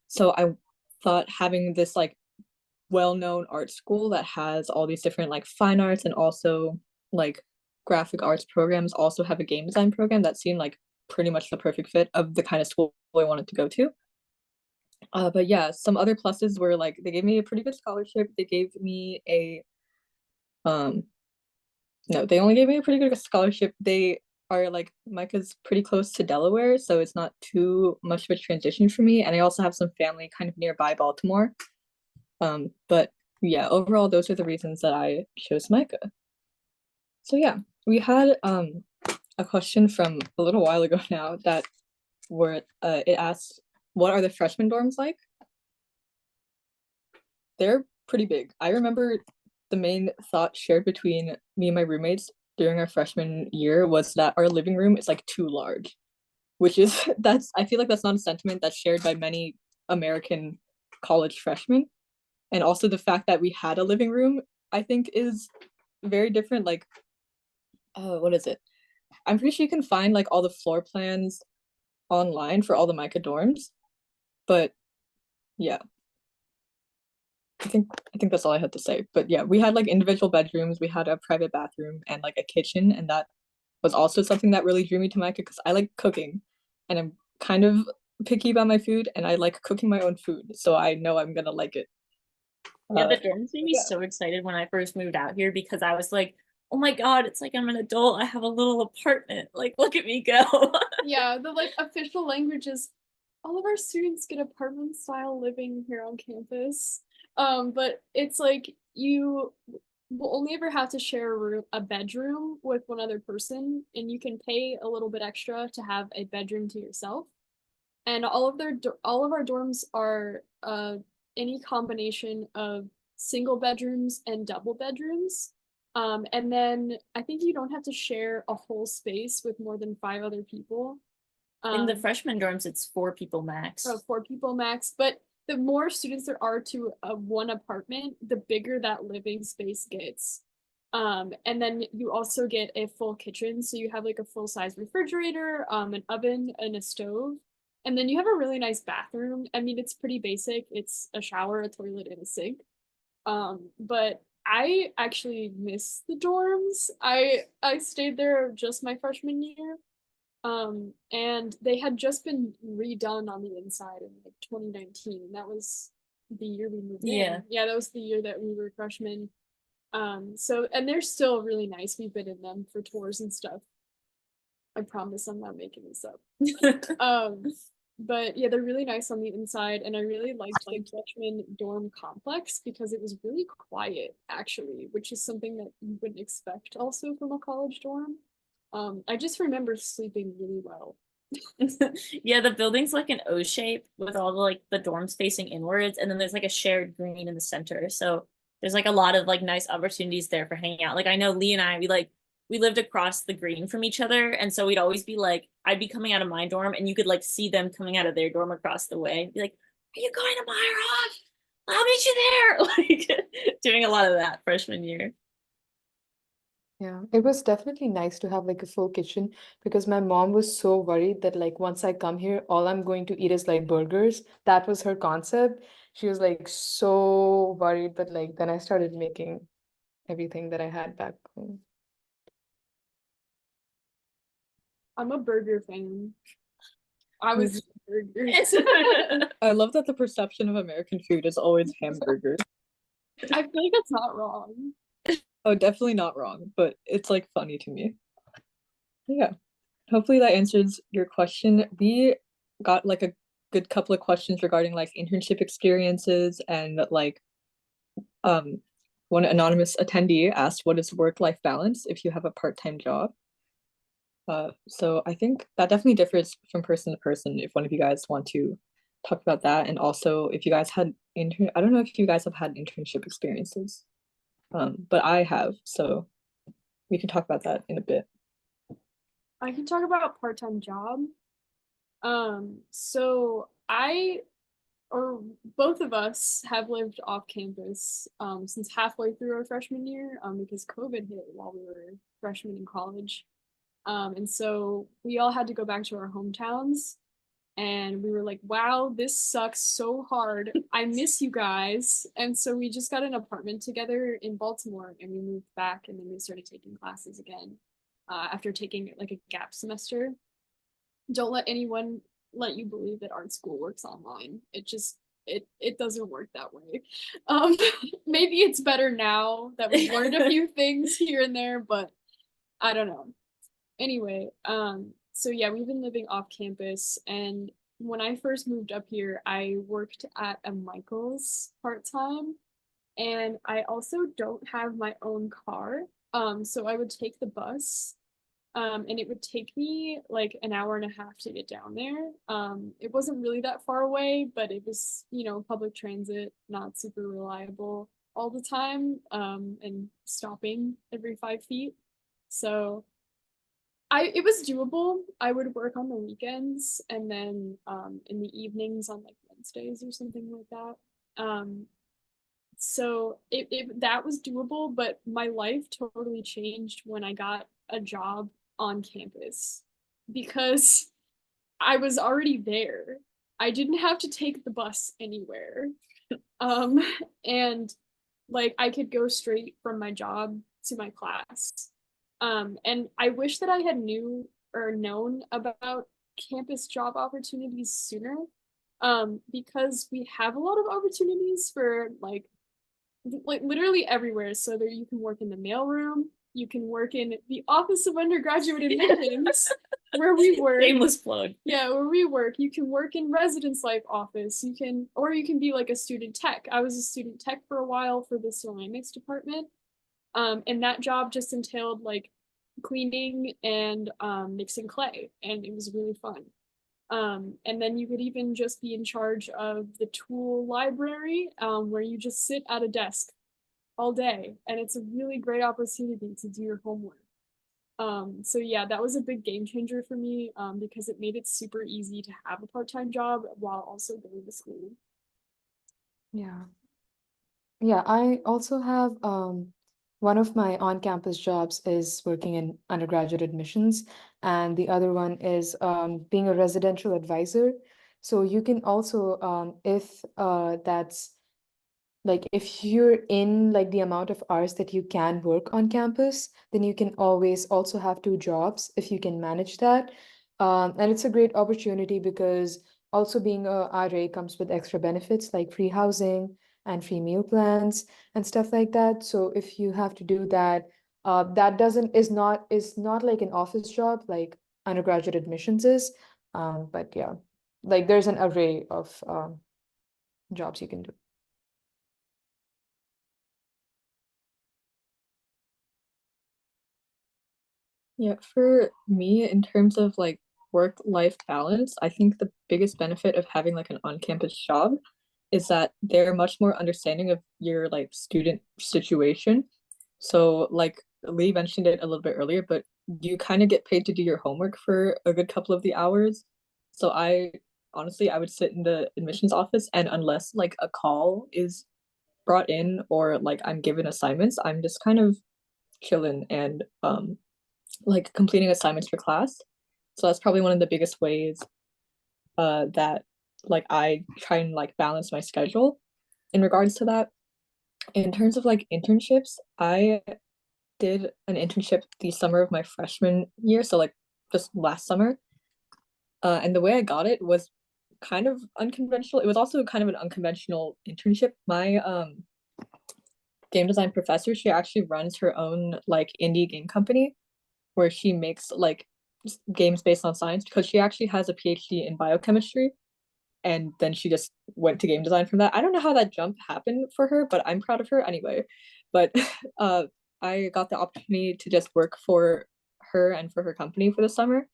S1: So I thought having this like well-known art school that has all these different like fine arts and also like graphic arts programs also have a game design program that seemed like pretty much the perfect fit of the kind of school I wanted to go to. But yeah, some other pluses were like they gave me a pretty good scholarship. They gave me a um no, they only gave me a pretty good scholarship. They are like MICA's pretty close to Delaware, so it's not too much of a transition for me. And I also have some family kind of nearby Baltimore. But yeah, overall, those are the reasons that I chose MICA. So yeah, we had a question from a little while ago now that where it asks, what are the freshman dorms like? They're pretty big. I remember the main thought shared between me and my roommates during our freshman year was that our living room is like too large, which is that's I feel like that's not a sentiment that's shared by many American college freshmen. And also the fact that we had a living room, I think is very different. Like, what is it? I'm pretty sure you can find like all the floor plans online for all the MICA dorms, but yeah, I think that's all I had to say. But yeah, we had like individual bedrooms, we had a private bathroom and like a kitchen, and that was also something that really drew me to MICA because I like cooking and I'm kind of picky about my food and I like cooking my own food. So I know I'm gonna like it.
S4: Yeah, the dorms made me
S1: yeah.
S4: so excited when I first moved out here because I was like, oh my God, it's like I'm an adult. I have a little apartment. Like, look at me go.
S3: Yeah, the like official language is all of our students get apartment style living here on campus. But it's like you will only ever have to share a bedroom with one other person, and you can pay a little bit extra to have a bedroom to yourself. And all of our dorms are any combination of single bedrooms and double bedrooms. And then I think you don't have to share a whole space with more than 5 other people.
S4: In the freshman dorms, it's 4 people max.
S3: 4 people max. But the more students there are to one apartment, the bigger that living space gets. And then you also get a full kitchen. So you have like a full-size refrigerator, an oven, and a stove. And then you have a really nice bathroom. I mean, it's pretty basic. It's a shower, a toilet, and a sink. But I actually miss the dorms. I stayed there just my freshman year. And they had just been redone on the inside in like 2019. That was the year we moved
S4: Yeah.
S3: in. Yeah, that was the year that we were freshmen. So, and they're still really nice. We've been in them for tours and stuff. I promise I'm not making this up. But yeah, they're really nice on the inside, and I really liked the freshman dorm complex because it was really quiet, actually, which is something that you wouldn't expect also from a college dorm. I just remember sleeping really well.
S4: Yeah, the building's like an O shape with all the like the dorms facing inwards, and then there's like a shared green in the center. So there's like a lot of like nice opportunities there for hanging out. Like I know Lee and I, we lived across the green from each other, and so we'd always be like, I'd be coming out of my dorm, and you could like see them coming out of their dorm across the way. Be like, "Are you going to Myra? I'll meet you there." Like doing a lot of that freshman year.
S2: Yeah, it was definitely nice to have like a full kitchen because my mom was so worried that like once I come here, all I'm going to eat is like burgers. That was her concept. She was like so worried, but like then I started making everything that I had back home.
S3: I'm a burger fan. I was burgers.
S1: I love that the perception of American food is always hamburgers.
S3: I feel like that's not wrong.
S1: Oh, definitely not wrong, but it's like funny to me. Yeah. Hopefully that answers your question. We got like a good couple of questions regarding like internship experiences and like one anonymous attendee asked, what is work-life balance if you have a part-time job? So I think that definitely differs from person to person if one of you guys want to talk about that. And also if you guys had I don't know if you guys have had internship experiences. But I have, so we can talk about that in a bit.
S3: I can talk about part-time job. So or both of us have lived off campus since halfway through our freshman year because COVID hit while we were freshmen in college. And so we all had to go back to our hometowns, and we were like, wow, this sucks so hard. I miss you guys. And so we just got an apartment together in Baltimore, and we moved back, and then we started taking classes again after taking like a gap semester. Don't let anyone let you believe that art school works online. It doesn't work that way. Maybe it's better now that we've learned a few things here and there, but I don't know. Anyway, so yeah, we've been living off campus, and when I first moved up here, I worked at a Michael's part-time, and I also don't have my own car. So I would take the bus, and it would take me like an hour and a half to get down there. It wasn't really that far away, but it was, public transit, not super reliable all the time, and stopping every 5 feet. So it was doable. I would work on the weekends and then in the evenings on like Wednesdays or something like that. So that was doable, but my life totally changed when I got a job on campus because I was already there. I didn't have to take the bus anywhere. And like I could go straight from my job to my class. And I wish that I had known about campus job opportunities sooner. Because we have a lot of opportunities for like literally everywhere. So there you can work in the mailroom, you can work in the Office of Undergraduate Admissions, where we work.
S4: Shameless plug.
S3: Yeah, where we work. You can work in residence life office. You can be like a student tech. I was a student tech for a while for the ceramics department. And that job just entailed like cleaning and mixing clay, and it was really fun. And then you could even just be in charge of the tool library, where you just sit at a desk all day, and it's a really great opportunity to do your homework. So yeah, that was a big game changer for me, because it made it super easy to have a part-time job while also going to school.
S2: Yeah. Yeah, I also have one of my on-campus jobs is working in undergraduate admissions, and the other one is being a residential advisor. So you can also, if that's like if you're in like the amount of hours that you can work on campus, then you can always also have two jobs if you can manage that. And it's a great opportunity because Also, being a RA comes with extra benefits like free housing and free meal plans and stuff like that. So if you have to do that, that doesn't is not like an office job like undergraduate admissions is. But yeah, like there's an array of jobs you can do.
S1: Yeah, for me, in terms of like work-life balance, I think the biggest benefit of having like an on-campus job is that they're much more understanding of your like student situation. So like Lee mentioned it a little bit earlier, but you kind of get paid to do your homework for a good couple of the hours. So I honestly I would sit in the admissions office, and unless like a call is brought in or like I'm given assignments, I'm just kind of chilling and like completing assignments for class. So that's probably one of the biggest ways that like I try and like balance my schedule in regards to that. In terms of like internships, I did an internship the summer of my freshman year, so like just last summer. And the way I got it was kind of unconventional. It was also kind of an unconventional internship. My game design professor, she actually runs her own like indie game company where she makes like games based on science, because she actually has a PhD in biochemistry, and then she just went to game design from that. I don't know how that jump happened for her, but I'm proud of her anyway. But uh I got the opportunity to just work for her and for her company for the summer.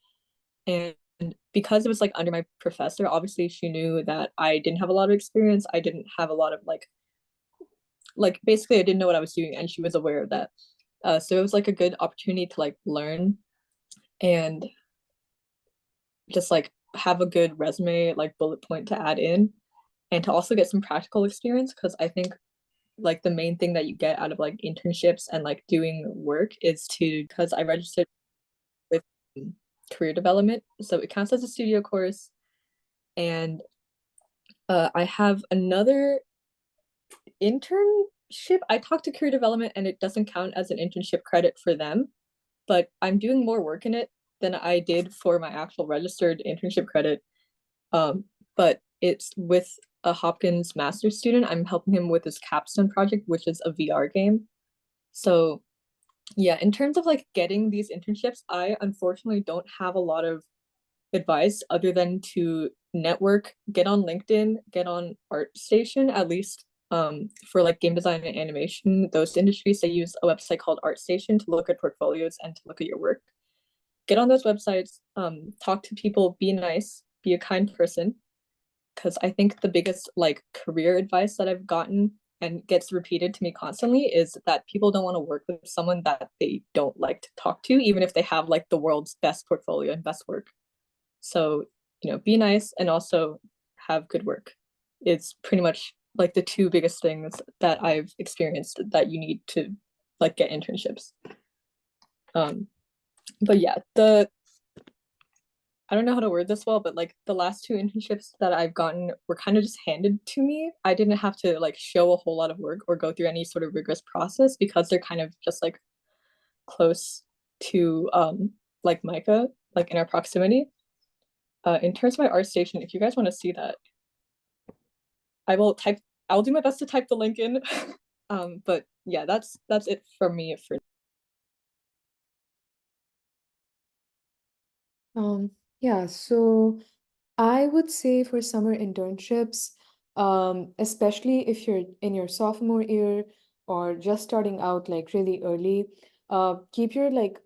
S1: And because it was like under my professor, obviously she knew that I didn't have a lot of experience. I didn't have a lot of like basically I didn't know what I was doing, and she was aware of that. So it was like a good opportunity to like learn and just like have a good resume, like bullet point to add in, and to also get some practical experience, because I think like the main thing that you get out of like internships and like doing work is to, because I registered with career development, so it counts as a studio course. And I have another internship. I talked to career development and it doesn't count as an internship credit for them, but I'm doing more work in it than I did for my actual registered internship credit. But it's with a Hopkins master's student. I'm helping him with his capstone project, which is a VR game. So yeah, in terms of like getting these internships, I unfortunately don't have a lot of advice other than to network, get on LinkedIn, get on ArtStation, at least for like game design and animation, those industries, they use a website called ArtStation to look at portfolios and to look at your work. Get on those websites, talk to people, be nice, be a kind person. Because I think the biggest like career advice that I've gotten and gets repeated to me constantly is that people don't want to work with someone that they don't like to talk to, even if they have like the world's best portfolio and best work. So, you know, be nice and also have good work. It's pretty much like the two biggest things that I've experienced that you need to like get internships. But yeah, I don't know how to word this well, but like the last two internships that I've gotten were kind of just handed to me. I didn't have to like show a whole lot of work or go through any sort of rigorous process, because they're kind of just like close to like MICA, like in our proximity. In terms of my art station, if you guys want to see that, I'll do my best to type the link in. But yeah, that's it for me for
S2: Yeah, so I would say for summer internships, especially if you're in your sophomore year or just starting out like really early, keep your like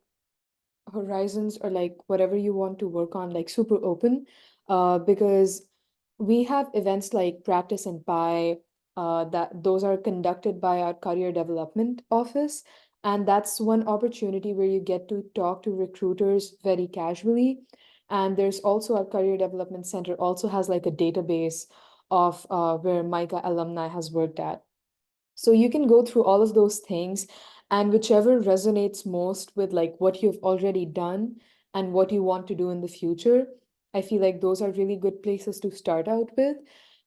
S2: horizons or like whatever you want to work on like super open, because we have events like practice and pie, that those are conducted by our career development office, and that's one opportunity where you get to talk to recruiters very casually. And there's also our career development center also has like a database of where MICA alumni has worked at, so you can go through all of those things, and whichever resonates most with like what you've already done and what you want to do in the future, I feel like those are really good places to start out with.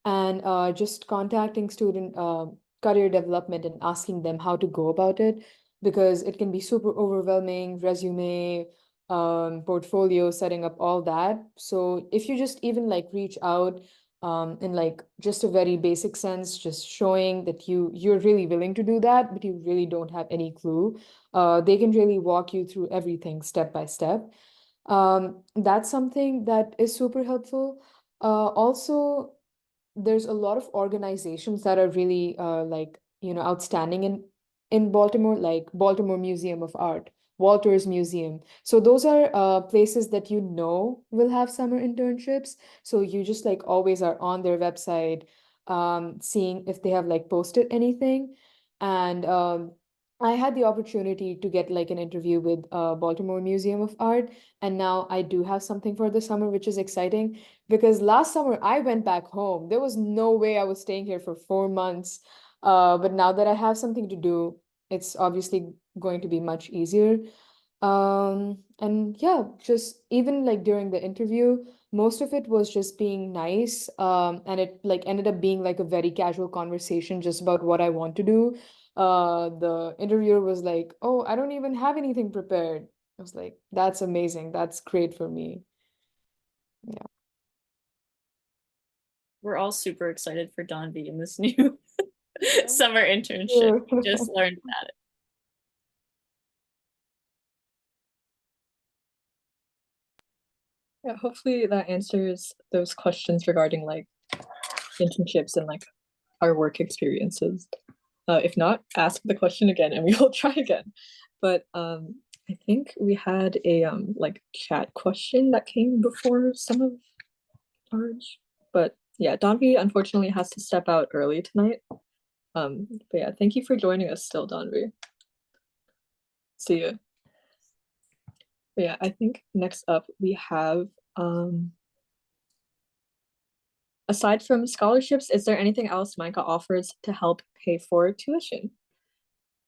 S2: And just contacting student career development and asking them how to go about it, because it can be super overwhelming. Resume, portfolio, setting up all that. So if you just even like reach out in like just a very basic sense, just showing that you're really willing to do that, but you really don't have any clue, they can really walk you through everything step by step. That's something that is super helpful. Also, there's a lot of organizations that are really outstanding in Baltimore, like Baltimore Museum of Art, Walters Museum. So those are places that will have summer internships. So you just like always are on their website, seeing if they have like posted anything. And I had the opportunity to get like an interview with Baltimore Museum of Art, and now I do have something for the summer, which is exciting because last summer I went back home. There was no way I was staying here for 4 months. But now that I have something to do, it's obviously going to be much easier. And yeah, just even like during the interview, most of it was just being nice. And it like ended up being like a very casual conversation just about what I want to do. The interviewer was like, "Oh, I don't even have anything prepared." I was like, "That's amazing. That's great for me." Yeah.
S4: We're all super excited for Dhanviee in this new summer internship.
S2: Sure.
S4: We just learned about it.
S1: Yeah, hopefully that answers those questions regarding like internships and like our work experiences. If not, ask the question again and we will try again. But I think we had a like chat question that came before some of ours. But yeah, Dhanviee unfortunately has to step out early tonight. But yeah, thank you for joining us still, Dhanviee. See you. But yeah, I think next up we have aside from scholarships, is there anything else MICA offers to help pay for tuition?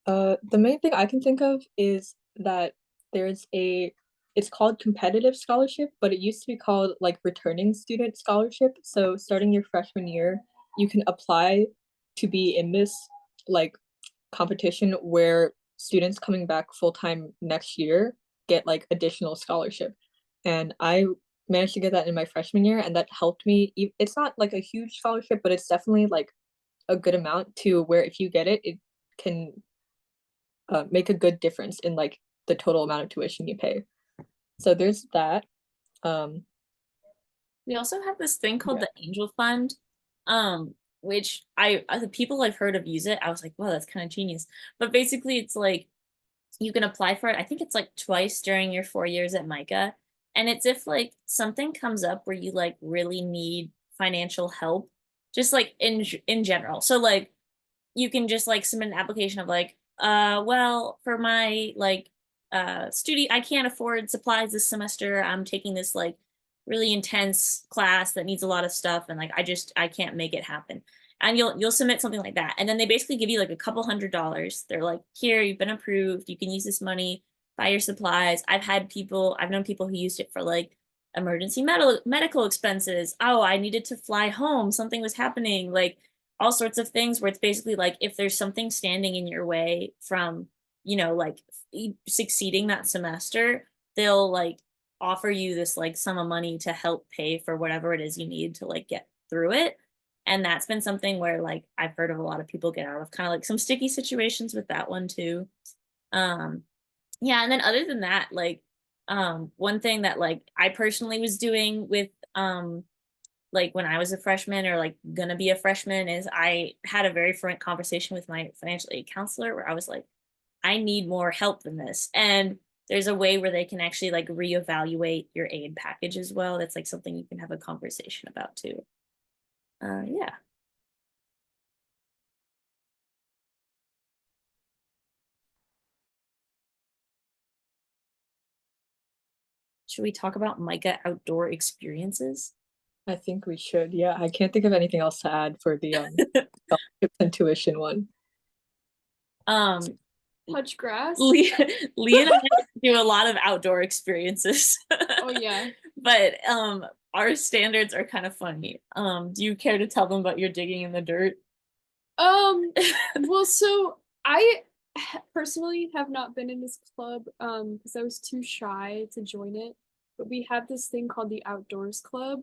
S1: The main thing I can think of is that it's called competitive scholarship, but it used to be called like returning student scholarship. So starting your freshman year, you can apply to be in this like competition where students coming back full-time next year get like additional scholarship. And I managed to get that in my freshman year, and that helped me. It's not like a huge scholarship, but it's definitely like a good amount to where if you get it, it can make a good difference in like the total amount of tuition you pay. So there's that.
S4: We also have this thing called
S1: Yeah.
S4: the Angel Fund, which the people I've heard of use it. I was like, wow, that's kind of genius. But basically, it's like you can apply for it. I think it's like twice during your 4 years at MICA, and it's if like something comes up where you like really need financial help, just like in general. So like you can just like submit an application of like, well, for my like study, I can't afford supplies this semester. I'm taking this like really intense class that needs a lot of stuff, and like I can't make it happen. And you'll submit something like that, and then they basically give you like a couple $100s. They're like, here, you've been approved, you can use this money, buy your supplies. I've known people who used it for like emergency medical expenses. Oh, I needed to fly home, something was happening, like all sorts of things, where it's basically like if there's something standing in your way from like succeeding that semester, they'll like offer you this like sum of money to help pay for whatever it is you need to like get through it. And that's been something where like I've heard of a lot of people get out of kind of like some sticky situations with that one too. Yeah, and then other than that, like one thing that like I personally was doing with like when I was a freshman or like gonna be a freshman is I had a very frank conversation with my financial aid counselor where I was like, I need more help than this. And there's a way where they can actually like reevaluate your aid package as well. That's like something you can have a conversation about too. Yeah. Should we talk about MICA outdoor experiences?
S1: I think we should. Yeah, I can't think of anything else to add for the scholarships and tuition one.
S3: Touch grass.
S4: Lee and I do a lot of outdoor experiences.
S3: Oh yeah.
S4: But our standards are kind of funny. Do you care to tell them about your digging in the dirt?
S3: Well, so I personally have not been in this club because I was too shy to join it. But we have this thing called the Outdoors Club,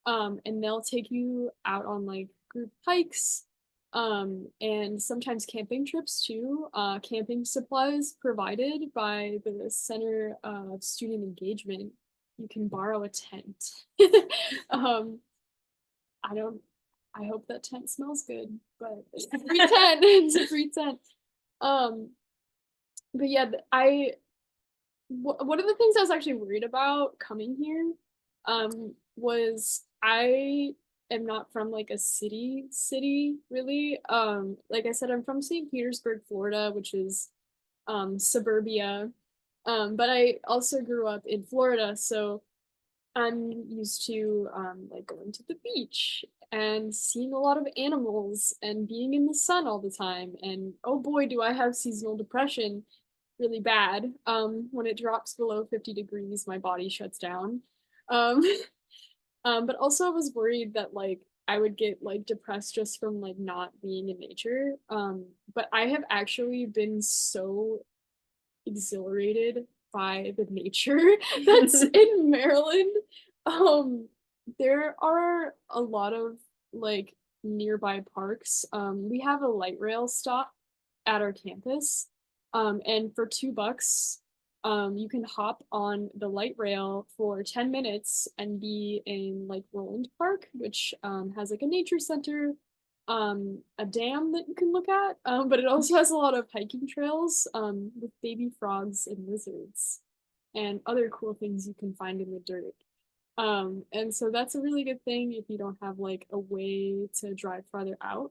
S3: and they'll take you out on like group hikes, and sometimes camping trips too. Camping supplies provided by the Center of Student Engagement. You can borrow a tent. um, I don't. I hope that tent smells good, but it's a free tent. It's a free tent. Um, but yeah, one of the things I was actually worried about coming here, was I am not from like a city really. Like I said, I'm from St. Petersburg, Florida, which is suburbia. But I also grew up in Florida, so I'm used to like going to the beach and seeing a lot of animals and being in the sun all the time. And oh boy, do I have seasonal depression really bad. When it drops below 50 degrees, my body shuts down. Um, but also I was worried that like I would get like depressed just from like not being in nature. But I have actually been so exhilarated by the nature that's in Maryland. There are a lot of like nearby parks. We have a light rail stop at our campus. And for $2, you can hop on the light rail for 10 minutes and be in like Roland Park, which has like a nature center, a dam that you can look at, but it also has a lot of hiking trails with baby frogs and lizards and other cool things you can find in the dirt. And so that's a really good thing if you don't have like a way to drive farther out.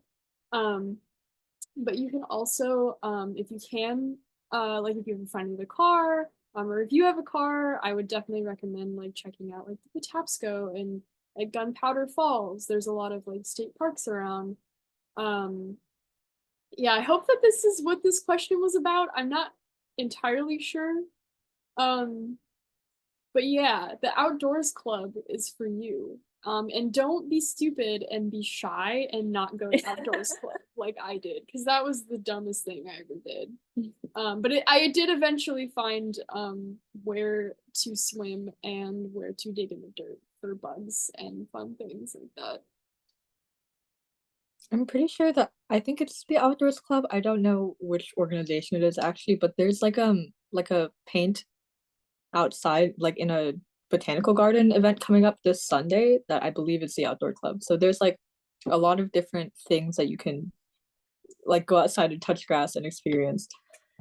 S3: But you can also, if you can, like if you have finding a car, or if you have a car, I would definitely recommend like checking out like the Patapsco and like Gunpowder Falls. There's a lot of like state parks around. Yeah, I hope that this is what this question was about. I'm not entirely sure. But yeah, the Outdoors Club is for you. And don't be stupid and be shy and not go to Outdoors Club like I did, because that was the dumbest thing I ever did. But I did eventually find where to swim and where to dig in the dirt for bugs and fun things like that.
S1: I'm pretty sure that I think it's the Outdoors Club. I don't know which organization it is actually, but there's like a paint outside, like in a botanical garden event coming up this Sunday that I believe is the Outdoor Club. So there's like a lot of different things that you can like go outside and touch grass and experience.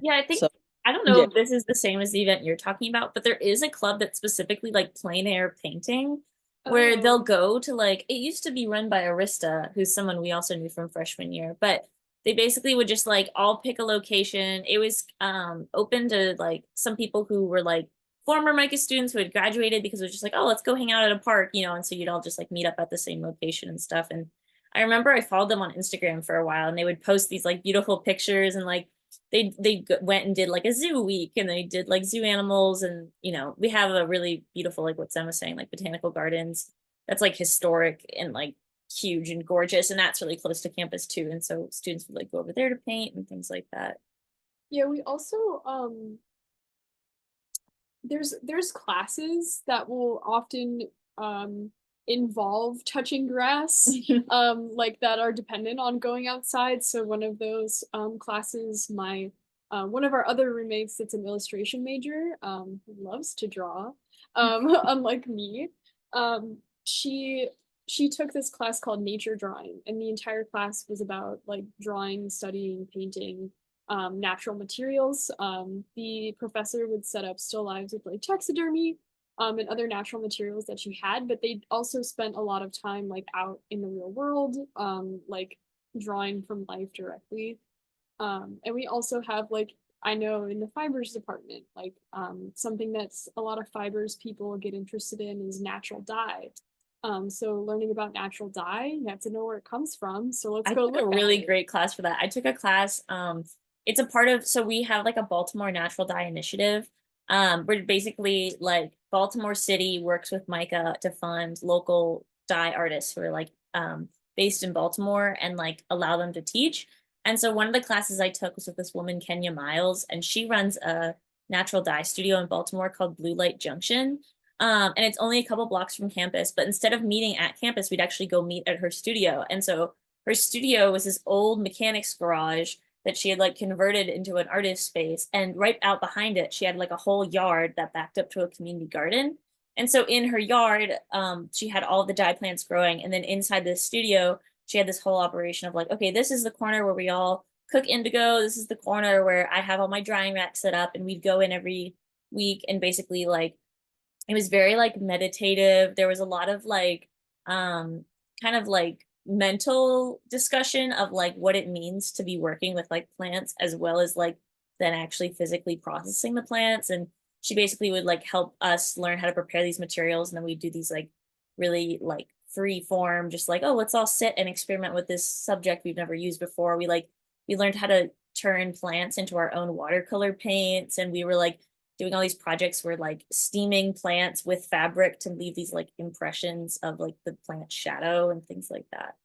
S4: Yeah, I think
S1: So
S4: I don't know
S1: yeah.
S4: if this is the same as the event you're talking about, but there is a club that's specifically like plein air painting where they'll go to like, it used to be run by Arista, who's someone we also knew from freshman year, but they basically would just like all pick a location. It was open to like some people who were like former MICA students who had graduated, because it was just like, oh, let's go hang out at a park, you know, and so you'd all just like meet up at the same location and stuff. And I remember I followed them on Instagram for a while, and they would post these like beautiful pictures, and like they went and did like a zoo week, and they did like zoo animals, and you know, we have a really beautiful, like what Sam was saying, like botanical gardens that's like historic and like huge and gorgeous, and that's really close to campus too, and so students would like go over there to paint and things like that.
S3: Yeah, we also there's classes that will often involve touching grass, like that are dependent on going outside. So one of those classes, my one of our other roommates that's an illustration major, who loves to draw, unlike me, she took this class called nature drawing, and the entire class was about like drawing, studying, painting natural materials. The professor would set up still lives with like taxidermy and other natural materials that she had, but they also spent a lot of time like out in the real world, like drawing from life directly. And we also have like, I know in the fibers department, like something that's a lot of fibers people get interested in is natural dye. So learning about natural dye, you have to know where it comes from. So let's go
S4: look at a really great class for that. I took a class, it's a part of, so we have like a Baltimore natural dye initiative, where basically like Baltimore City works with MICA to fund local dye artists who are like based in Baltimore and like allow them to teach. And so one of the classes I took was with this woman, Kenya Miles, and she runs a natural dye studio in Baltimore called Blue Light Junction. And it's only a couple blocks from campus, but instead of meeting at campus, we'd actually go meet at her studio. And so her studio was this old mechanics garage that she had like converted into an artist space. And right out behind it, she had like a whole yard that backed up to a community garden. And so in her yard, she had all the dye plants growing. And then inside the studio, she had this whole operation of like, okay, this is the corner where we all cook indigo. This is the corner where I have all my drying racks set up, and we'd go in every week and basically like, it was very like meditative. There was a lot of like kind of like mental discussion of like what it means to be working with like plants, as well as like then actually physically processing the plants. And she basically would like help us learn how to prepare these materials, and then we'd do these like really like free form, just like, oh, let's all sit and experiment with this subject we've never used before. We learned how to turn plants into our own watercolor paints, and we were like doing all these projects where like steaming plants with fabric to leave these like impressions of like the plant shadow and things like that.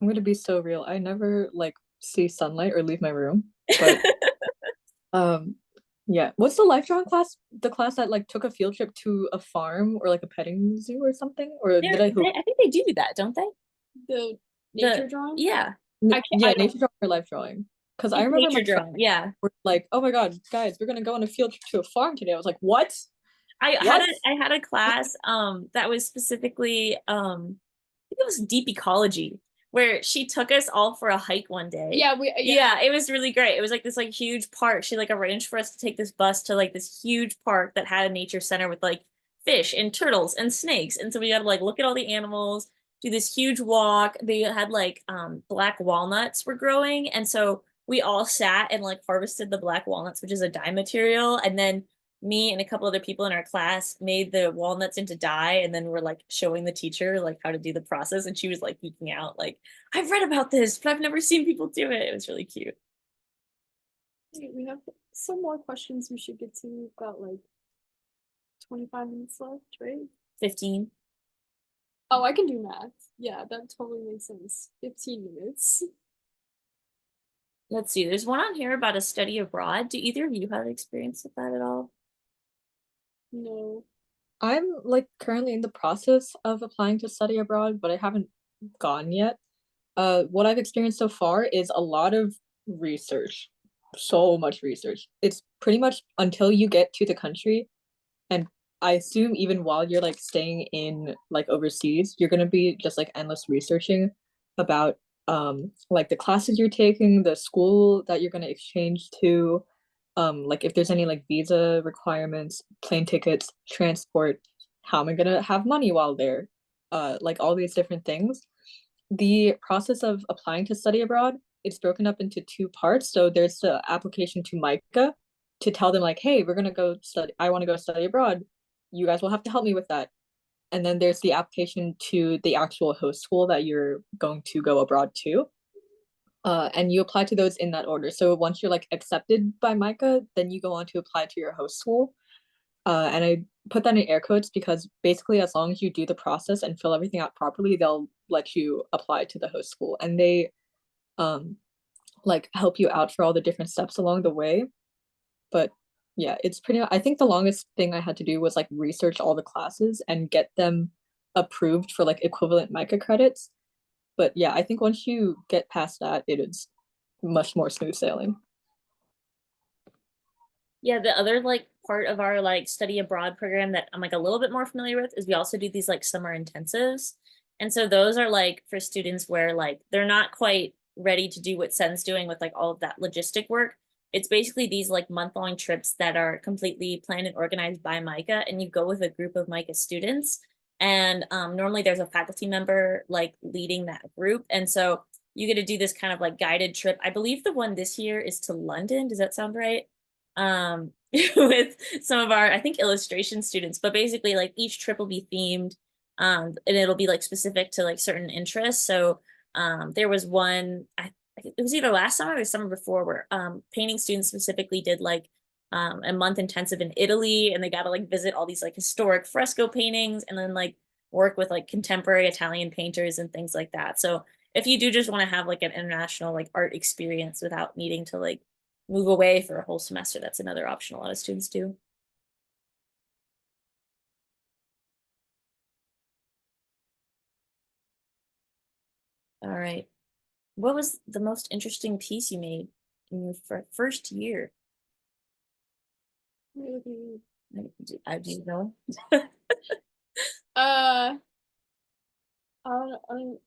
S1: I'm gonna be so real. I never like see sunlight or leave my room, but yeah. What's the life drawing class? The class that like took a field trip to a farm or like a petting zoo or something? Or did I
S4: I think they do that, don't they?
S3: The nature drawing?
S4: Yeah.
S1: Yeah, nature drawing or life drawing. Because I remember
S4: nature drawing, yeah.
S1: We're like, oh my god, guys, we're gonna go on a field trip to a farm today. I was like, what?
S4: I had a class that was specifically I think it was deep ecology, where she took us all for a hike one day.
S3: Yeah,
S4: it was really great. It was like this like huge park. She like arranged for us to take this bus to like this huge park that had a nature center with like fish and turtles and snakes. And so we got to like look at all the animals, do this huge walk. They had like black walnuts were growing, and so we all sat and like harvested the black walnuts, which is a dye material. And then me and a couple other people in our class made the walnuts into dye, and then we're like showing the teacher like how to do the process, and she was like geeking out like, I've read about this, but I've never seen people do it. It was really cute.
S3: we have some more questions we should get to. We've got like 25 minutes left, right?
S4: 15.
S3: Oh, I can do math. Yeah, that totally makes sense. 15 minutes.
S4: Let's see, there's one on here about a study abroad. Do either of you have experience with that at all?
S3: No.
S1: I'm like currently in the process of applying to study abroad, but I haven't gone yet. What I've experienced so far is a lot of research, so much research. It's pretty much until you get to the country, and I assume even while you're like staying in like overseas, you're gonna be just like endless researching about like the classes you're taking, the school that you're gonna exchange to, like if there's any like visa requirements, plane tickets, transport, how am I gonna have money while there? Like all these different things. The process of applying to study abroad, it's broken up into two parts. So there's the application to MICA to tell them like, hey, we're gonna go study, I want to go study abroad. You guys will have to help me with that. And then there's the application to the actual host school that you're going to go abroad to. And you apply to those in that order. So once you're like accepted by MICA, then you go on to apply to your host school. And I put that in air quotes because basically as long as you do the process and fill everything out properly, they'll let you apply to the host school. And they like help you out for all the different steps along the way. But yeah, it's pretty, I think the longest thing I had to do was like research all the classes and get them approved for like equivalent MICA credits. But yeah, I think once you get past that, it is much more smooth sailing.
S4: Yeah, the other like part of our like study abroad program that I'm like a little bit more familiar with is we also do these like summer intensives. And so those are like for students where like they're not quite ready to do what Sen's doing with like all of that logistic work. It's basically these like month-long trips that are completely planned and organized by MICA, and you go with a group of MICA students. And normally there's a faculty member like leading that group. And so you get to do this kind of like guided trip. I believe the one this year is to London. Does that sound right? With some of our, I think, illustration students, but basically like each trip will be themed, and it'll be like specific to like certain interests. So there was one, it was either last summer or the summer before, where painting students specifically did like a month intensive in Italy, and they got to like visit all these like historic fresco paintings and then like work with like contemporary Italian painters and things like that. So if you do just want to have like an international like art experience without needing to like move away for a whole semester, that's another option a lot of students do. All right. What was the most interesting piece you made in your first year? I do know.
S3: I don't,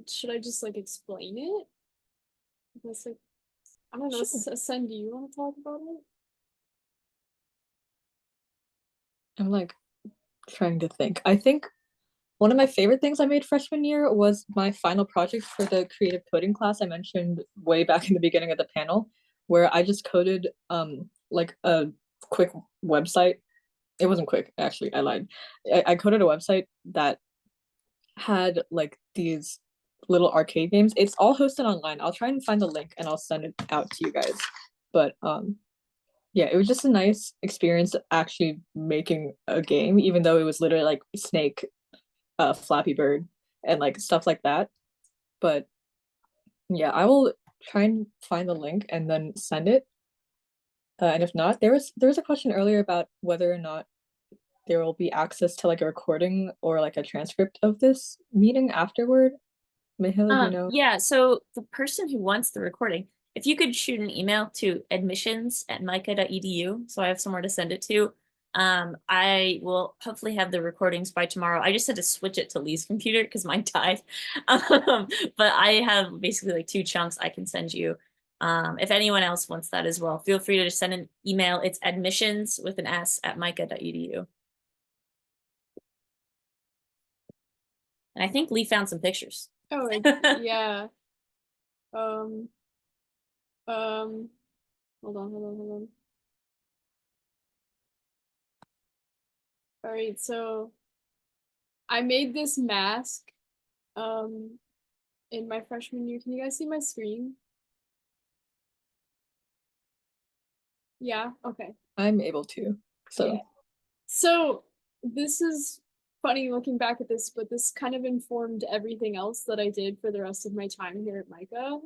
S3: should I just like explain it? Because like, I don't know.
S1: Sure.
S3: Sen, do you want to talk about it?
S1: I'm like trying to think. I think one of my favorite things I made freshman year was my final project for the creative coding class I mentioned way back in the beginning of the panel, where I just coded like a quick website. It wasn't quick, actually, I lied. I coded a website that had like these little arcade games. It's all hosted online. I'll try and find the link and I'll send it out to you guys. But yeah, it was just a nice experience actually making a game, even though it was literally like Snake, Flappy Bird, and like stuff like that. But yeah, I will try and find the link and then send it. And if not, there was a question earlier about whether or not there will be access to like a recording or like a transcript of this meeting afterward. Mihil, do you know?
S4: Yeah, so the person who wants the recording, if you could shoot an email to admissions@mica.edu, so I have somewhere to send it to. I will hopefully have the recordings by tomorrow. I just had to switch it to Lee's computer because mine died. But I have basically like 2 chunks I can send you. If anyone else wants that as well, feel free to just send an email. It's admissions with an S at mica.edu. And I think Lee found some pictures.
S3: Oh, yeah. Hold on. All right, so I made this mask in my freshman year. Can you guys see my screen? Yeah, okay.
S1: I'm able to. So
S3: Yeah. So this is funny looking back at this, but this kind of informed everything else that I did for the rest of my time here at MICA,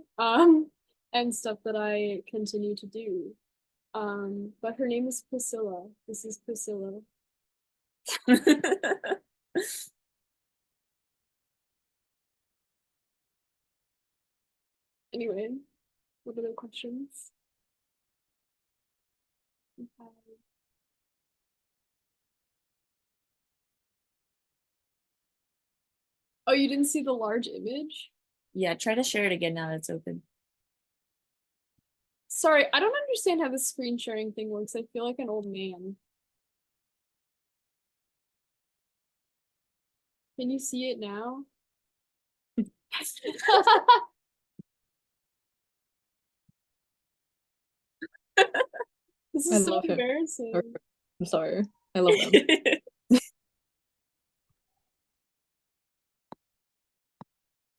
S3: and stuff that I continue to do. But her name is Priscilla. This is Priscilla. Anyway, what other questions? Okay. Oh, you didn't see the large image?
S4: Yeah, try to share it again now that it's open.
S3: Sorry, I don't understand how the screen sharing thing works. I feel like an old man. Can you see it now? This
S1: I
S3: is so
S1: love him.
S3: embarrassing.
S1: I'm sorry. I love them.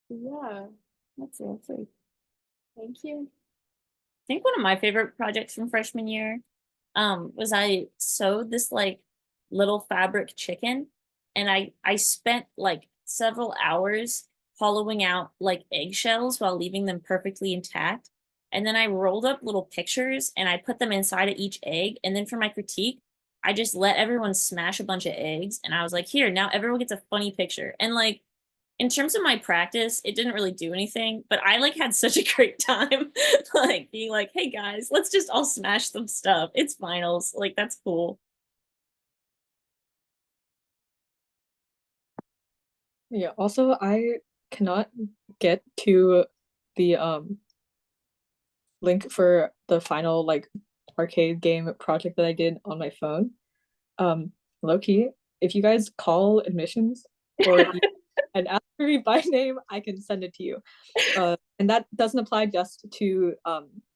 S3: Yeah,
S4: That's lovely.
S3: thank you.
S4: I think one of my favorite projects from freshman year was I sewed this like little fabric chicken, and I spent like several hours hollowing out like eggshells while leaving them perfectly intact. And then I rolled up little pictures and I put them inside of each egg. And then for my critique, I just let everyone smash a bunch of eggs. And I was like, here, now everyone gets a funny picture. And like, in terms of my practice, it didn't really do anything, but I like had such a great time, like being like, hey guys, let's just all smash some stuff. It's finals. Like, that's cool.
S1: Yeah, also I cannot get to the link for the final like arcade game project that I did on my phone. Low key, if you guys call admissions or and ask for me by name, I can send it to you. And that doesn't apply just to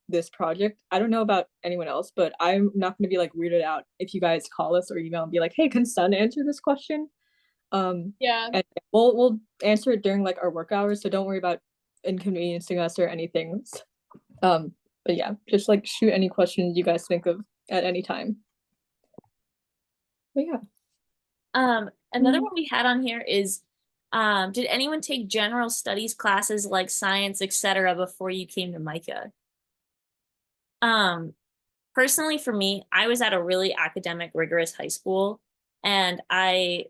S1: this project. I don't know about anyone else, but I'm not going to be like weirded out if you guys call us or email and be like, "Hey, can Sun answer this question?"
S3: Yeah.
S1: And we'll answer it during like our work hours, so don't worry about inconveniencing us or anything. But yeah, just like shoot any questions you guys think of at any time. But yeah.
S4: Another one we had on here is Did anyone take general studies classes like science, etc., before you came to MICA? Personally, for me, I was at a really academic, rigorous high school, and I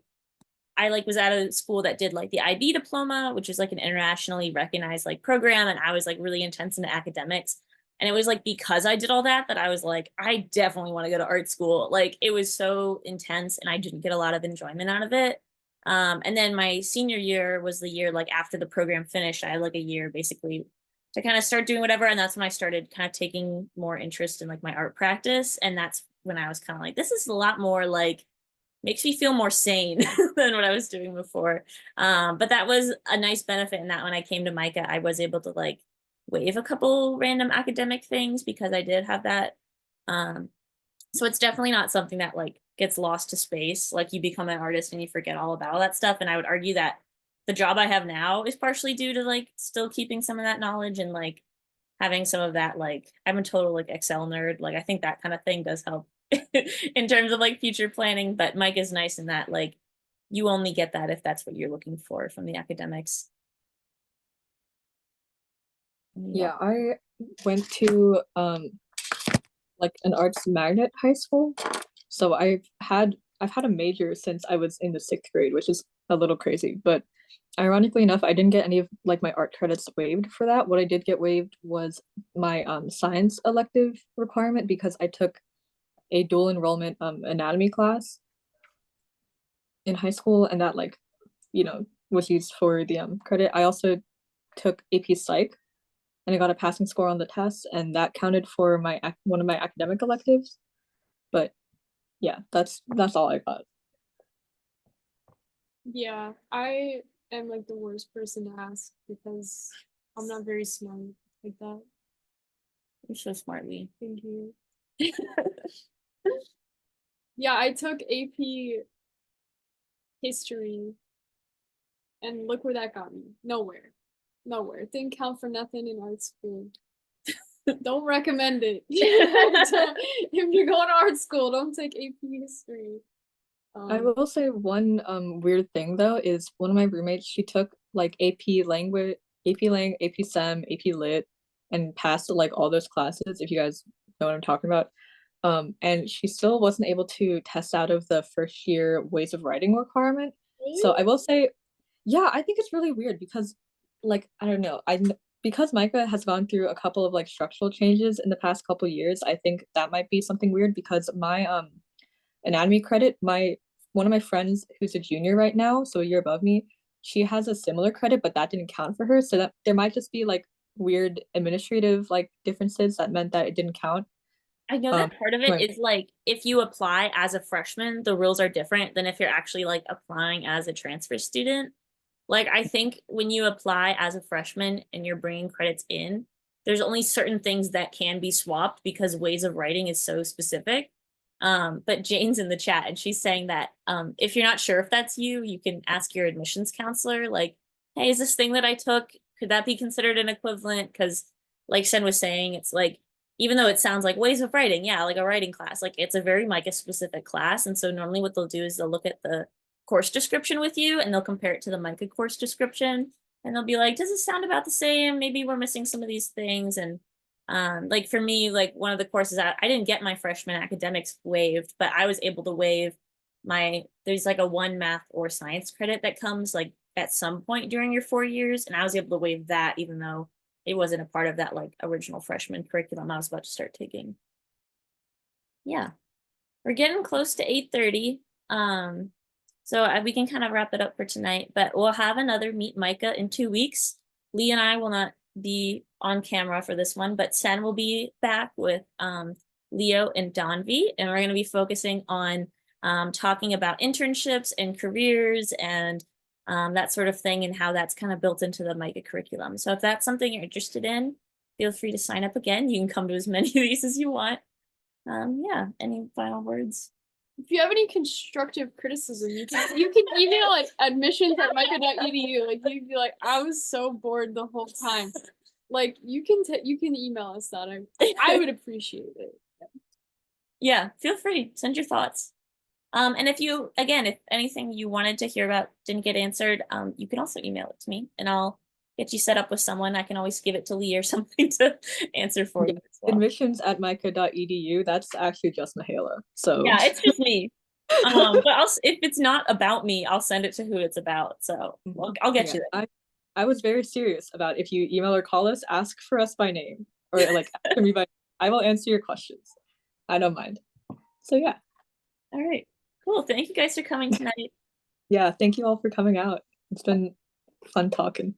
S4: like was at a school that did like the IB diploma, which is like an internationally recognized like program, and I was like really intense into academics. And it was like because I did all that that I was like, I definitely want to go to art school. Like it was so intense and I didn't get a lot of enjoyment out of it. And then my senior year was the year like after the program finished, I had like a year basically to kind of start doing whatever. And that's when I started kind of taking more interest in like my art practice. And that's when I was kind of like, this is a lot more like makes me feel more sane than what I was doing before. But that was a nice benefit in that when I came to MICA, I was able to like waive a couple random academic things because I did have that. So it's definitely not something that like gets lost to space. Like you become an artist and you forget all about all that stuff. And I would argue that the job I have now is partially due to like still keeping some of that knowledge and like having some of that, like I'm a total like Excel nerd. Like I think that kind of thing does help in terms of like future planning, but Mike is nice in that like you only get that if that's what you're looking for from the academics.
S1: Yeah, I went to like an arts magnet high school. So I've had a major since I was in the 6th grade, which is a little crazy. But ironically enough, I didn't get any of like my art credits waived for that. What I did get waived was my science elective requirement because I took a dual enrollment anatomy class in high school, and that like, you know, was used for the credit. I also took AP Psych and I got a passing score on the test, and that counted for my one of my academic electives. But yeah, that's all I got.
S3: Yeah, I am like the worst person to ask because I'm not very smart like that.
S4: You're so smart, Lee.
S3: Thank you. Yeah, I took AP history and look where that got me. Nowhere. Nowhere. Didn't count for nothing in art school. Don't recommend it. If you're going to art school, don't take AP history.
S1: I will say one weird thing though is one of my roommates, she took like AP language, AP Lang, AP Sem, AP Lit, and passed like all those classes, if you guys know what I'm talking about. And she still wasn't able to test out of the first year ways of writing requirement. So I will say, yeah, I think it's really weird because like I don't know, because MICA has gone through a couple of like structural changes in the past couple years, I think that might be something weird because my anatomy credit, my one of my friends who's a junior right now, so a year above me, she has a similar credit, but that didn't count for her. So that there might just be like weird administrative like differences that meant that it didn't count.
S4: I know that part of it
S1: right.
S4: is like if you apply as a freshman, the rules are different than if you're actually like applying as a transfer student. Like I think when you apply as a freshman and you're bringing credits in, there's only certain things that can be swapped because ways of writing is so specific. But Jane's in the chat and she's saying that if you're not sure if that's you, you can ask your admissions counselor, like, hey, is this thing that I took, could that be considered an equivalent? Because like Sen was saying, it's like, even though it sounds like ways of writing, yeah, like a writing class, like it's a very MICA specific class. And so normally what they'll do is they'll look at the course description with you and they'll compare it to the MICA course description. And they'll be like, does it sound about the same? Maybe we're missing some of these things. And like for me, like one of the courses I didn't get my freshman academics waived, but I was able to waive there's like a 1 math or science credit that comes like at some point during your 4 years. And I was able to waive that even though it wasn't a part of that like original freshman curriculum I was about to start taking. Yeah, we're getting close to 8:30. So we can kind of wrap it up for tonight, but we'll have another Meet MICA in 2 weeks. Lee and I will not be on camera for this one, but Sen will be back with Leo and Dhanviee, and we're going to be focusing on talking about internships and careers and that sort of thing and how that's kind of built into the MICA curriculum. So if that's something you're interested in, feel free to sign up again. You can come to as many of these as you want. Yeah, any final words?
S3: If you have any constructive criticism, you can email at admissions@mica.edu. Like you'd be like, I was so bored the whole time. Like you can email us that. I would appreciate it.
S4: Yeah, feel free. Send your thoughts. And if anything you wanted to hear about didn't get answered, you can also email it to me and I'll get you set up with someone. I can always give it to Lee or something to answer for
S1: Yeah,
S4: you as well.
S1: admissions@mica.edu. That's actually just Mahela. So
S4: Yeah, it's just me. But if it's not about me, I'll send it to who it's about. So I'll get you there.
S1: I was very serious about if you email or call us, ask for us by name or like ask me by. I will answer your questions. I don't mind. So yeah.
S4: All right, cool. Thank you guys for coming tonight.
S1: Yeah, thank you all for coming out. It's been fun talking.